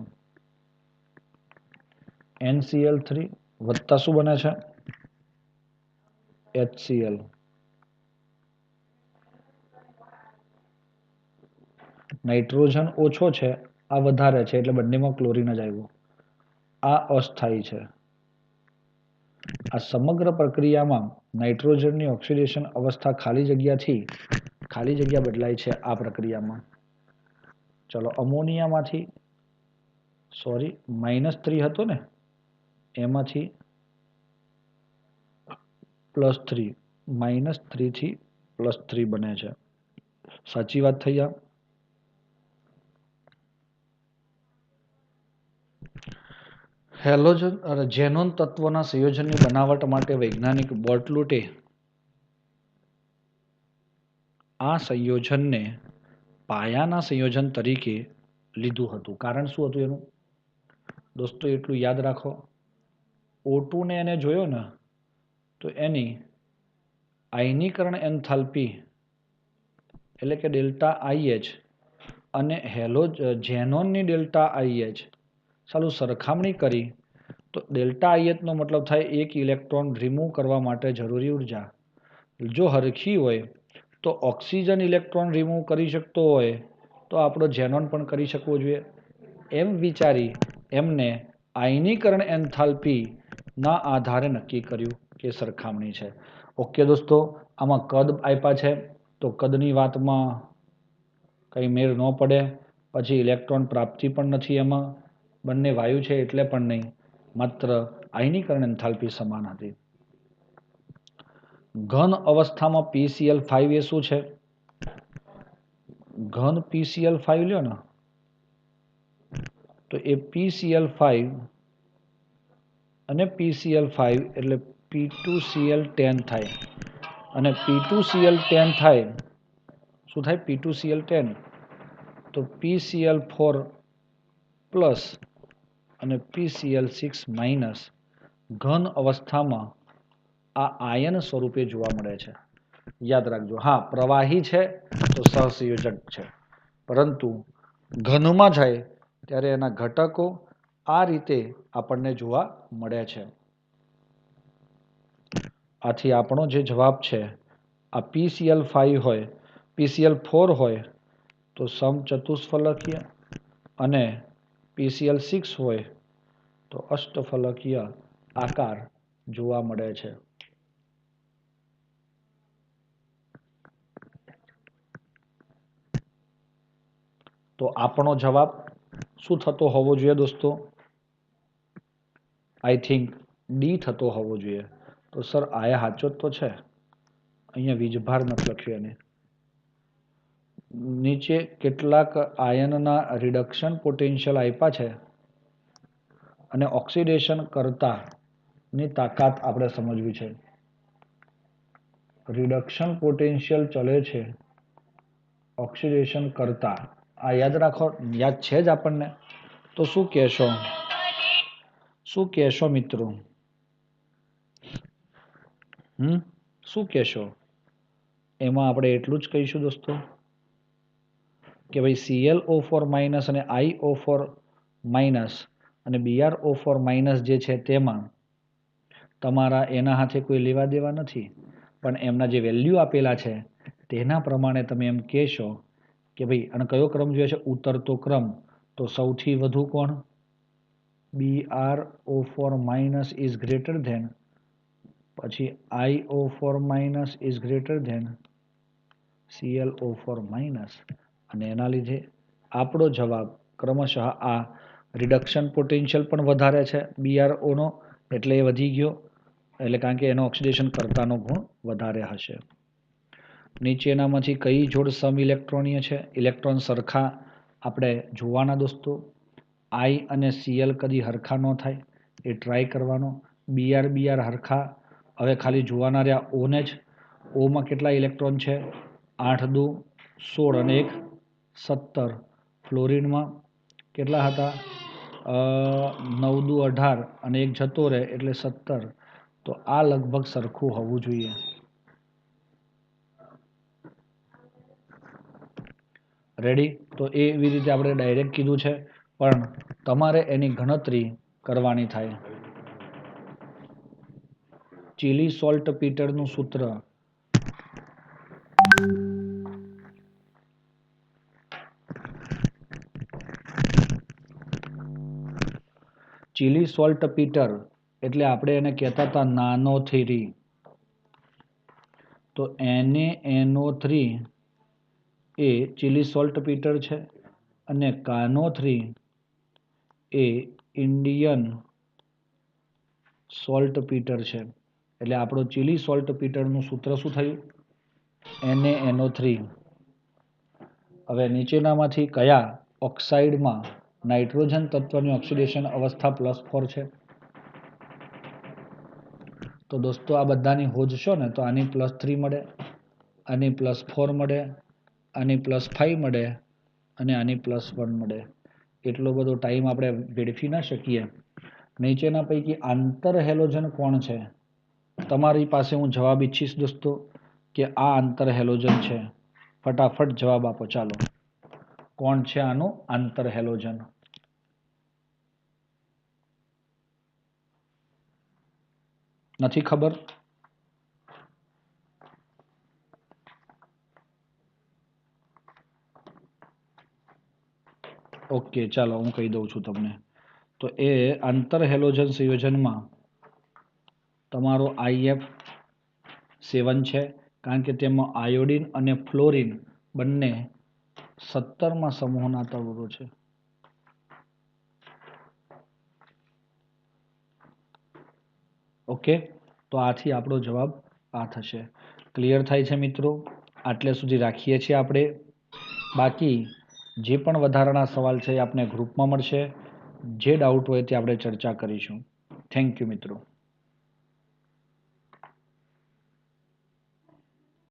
NCl3 વત્તા શું બને છે? HCl. નાઇટ્રોજન ઓછો છે, આ વધારે છે, એટલે બંનેમાં ક્લોરીન જ આવ્યું. આ અસ્થાયી છે. આ સમગ્ર પ્રક્રિયામાં નાઇટ્રોજનની ઓક્સિડેશન અવસ્થા ખાલી જગ્યા બદલાય છે આ પ્રક્રિયામાં. ચલો, અમોનિયામાંથી -3 હતો ને, એમાંથી +3, -3 થી +3 બને છે. સાચી વાત થઈ આ? હેલોજન અને ઝેનોન તત્વના સંયોજનની બનાવટ માટે વૈજ્ઞાનિક બોર્ટલુટે આ સંયોજનને પાયાના સંયોજન તરીકે લીધું હતું. કારણ શું હતું એનું? દોસ્તો એટલું યાદ રાખો, O2 ને એને જોયો ને તો એની આયનીકરણ એન્થાલ્પી એટલે કે ડેલ્ટા IH અને ઝેનોનની ડેલ્ટા IH ચાલુ સરખામણી કરી તો ડેલ્ટા IH નો મતલબ થાય એક ઇલેક્ટ્રોન રિમૂવ કરવા માટે જરૂરી ઉર્જા. જો હરખી હોય તો ઓક્સિજન ઇલેક્ટ્રોન રિમૂવ કરી શકતો હોય તો આપણો ઝેનોન પણ કરી શકવો જોઈએ. એમ વિચારી એમને આયનીકરણ એન્થાલ્પી ના આધારે નક્કી કર્યું કે સરખામણી છે. ઓકે દોસ્તો, આમાં કદ આપ્યા છે તો કદની વાતમાં કંઈ મેળ ન પડે. પછી ઇલેક્ટ્રોન પ્રાપ્તિ પણ નથી એમાં, બંને વાયુ છે એટલે પણ નહીં, માત્ર આયનીકરણ એન્થાલ્પી સમાન હતી. ઘન અવસ્થામાં PCl5 એ શું છે? ઘન PCl5 લ્યો ને તો એ PCl5 અને PCl5 એટલે P2Cl10 થાય. અને P2Cl10 થાય, શું થાય? P2Cl10 તો PCl4 પ્લસ અને PCl6 માઇનસ ઘન અવસ્થામાં આ આયન સ્વરૂપે જોવા મળે છે. યાદ રાખજો. હા, પ્રવાહી છે તો સહસંયોજક છે, પરંતુ ઘનમાં જાય ત્યારે એના ઘટકો આ રીતે આપણને જોવા મળે છે. આથી આપણો જે જવાબ છે આ PCl5 હોય, PCl4 હોય તો સમચતુષ્ફલકીય અને PCl6 હોય તો અષ્ટફલકીય આકાર જોવા મળે છે. તો આપણો જવાબ શું થતો હોવો જોઈએ દોસ્તો? આઈ થિંક ડી થતો હોવો જોઈએ. તો સર આયા સાચો જ તો છે. અહીંયા વીજભાર નથી લખ્યું એને. નીચે કેટલાક આયનના રિડક્શન પોટેન્શિયલ આપ્યા છે અને ઓક્સિડેશન કરતાની તાકાત આપણે સમજવી છે. રિડક્શન પોટેન્શિયલ ચલે છે ઓક્સિડેશન કરતા. આ યાદ રાખો, યાદ છે જ આપણને. તો શું કહેશો? શું કહેશો મિત્રો? શું કહેશો? એમાં આપણે એટલું જ કહીશું દોસ્તો કે ભાઈ ClO4 માઇનસ અને iO4 માઇનસ અને BrO4 માઇનસ જે છે તેમાં તમારા એના હાથે કોઈ લેવા દેવા નથી, પણ એમના જે વેલ્યુ આપેલા છે તેના પ્રમાણે તમે એમ કહેશો કે ભાઈ અને કયો ક્રમ જોઈએ છે? ઉતરતો ક્રમ. તો સૌથી વધુ કોણ? BrO4 minus is greater than પછી IO4 minus is greater than ClO4 minus, અને એના લીધે આપણો જવાબ ક્રમશઃ આ રિડક્શન પોટેન્શિયલ પણ વધારે છે BrO નો, એટલે એ વધી ગયો, એટલે કારણ કે એનો ઓક્સિડેશન કર્તાનો ગુણ વધારે હશે. નીચેનામાંથી કઈ જોડ સમ ઇલેક્ટ્રોનીય છે? ઇલેક્ટ્રોન સરખા આપણે જોવાના દોસ્તો. I અને Cl કદી હરખા ન થાય એ ટ્રાય કરવાનો. Br હરખા, હવે ખાલી જોવાના રહ્યા ઓને જ. ઓમાં કેટલા ઇલેક્ટ્રોન છે? 8 દુ 16 અને 1 17. ફ્લોરિનમાં કેટલા હતા? 9 દુ 18 અને 1 જતો રહે એટલે 17. તો આ લગભગ સરખું હોવું જોઈએ. રેડી? તો એવી રીતે આપણે ડાયરેક્ટ કીધું છે, પણ તમારે એની ગણતરી કરવાની થાય. ચીલી સોલ્ટ પીટરનું સૂત્ર ચીલી સોલ્ટ પીટર એટલે આપણે એને કહેતા હતા નાનો થીરી. તો NaNO3 એ ચીલી સોલ્ટ પીટર છે, અને CaNO3 એ ઇન્ડિયન સોલ્ટ પીટર છે. એટલે આપણો ચીલી સોલ્ટ પીટરનું સૂત્ર શું થયું? NaNO3. હવે નીચેનામાંથી કયા ઓક્સાઇડમાં નાઇટ્રોજન તત્વની ઓક્સિડેશન અવસ્થા +4 છે? તો દોસ્તો આ બધાની હોજશો ને તો આની +3 મળે, આની +4 મળે, આની +5 મળે, અને આની +1 મળે. એટલો બધો ટાઈમ આપણે વેડફી ના શકીએ. નીચેના પૈકી આંતર હેલોજન કોણ છે? તમારી પાસે હું જવાબ ઈચ્છીશ દોસ્તો કે આ આંતર હેલોજન છે. ફટાફટ જવાબ આપો. ચાલો, કોણ છે આનું આંતર હેલોજન? નથી ખબર? ઓકે, ચાલો હું કહી દઉં છું તમને. તો એ આંતર હેલોજન સંયોજનમાં તમારો IF7 છે, કારણ કે તેમાં આયોડિન અને ફ્લોરિન બંને 17મા સમૂહના તત્વો છે. ઓકે, તો આથી આપણો જવાબ આ થશે. ક્લિયર થાય છે મિત્રો? આટલે સુધી રાખીએ છીએ આપણે. બાકી જે પણ વધારાના સવાલ છે એ આપણે ગ્રુપમાં મળશે. જે ડાઉટ હોય તે આપણે ચર્ચા કરીશું. થેન્ક યુ મિત્રો.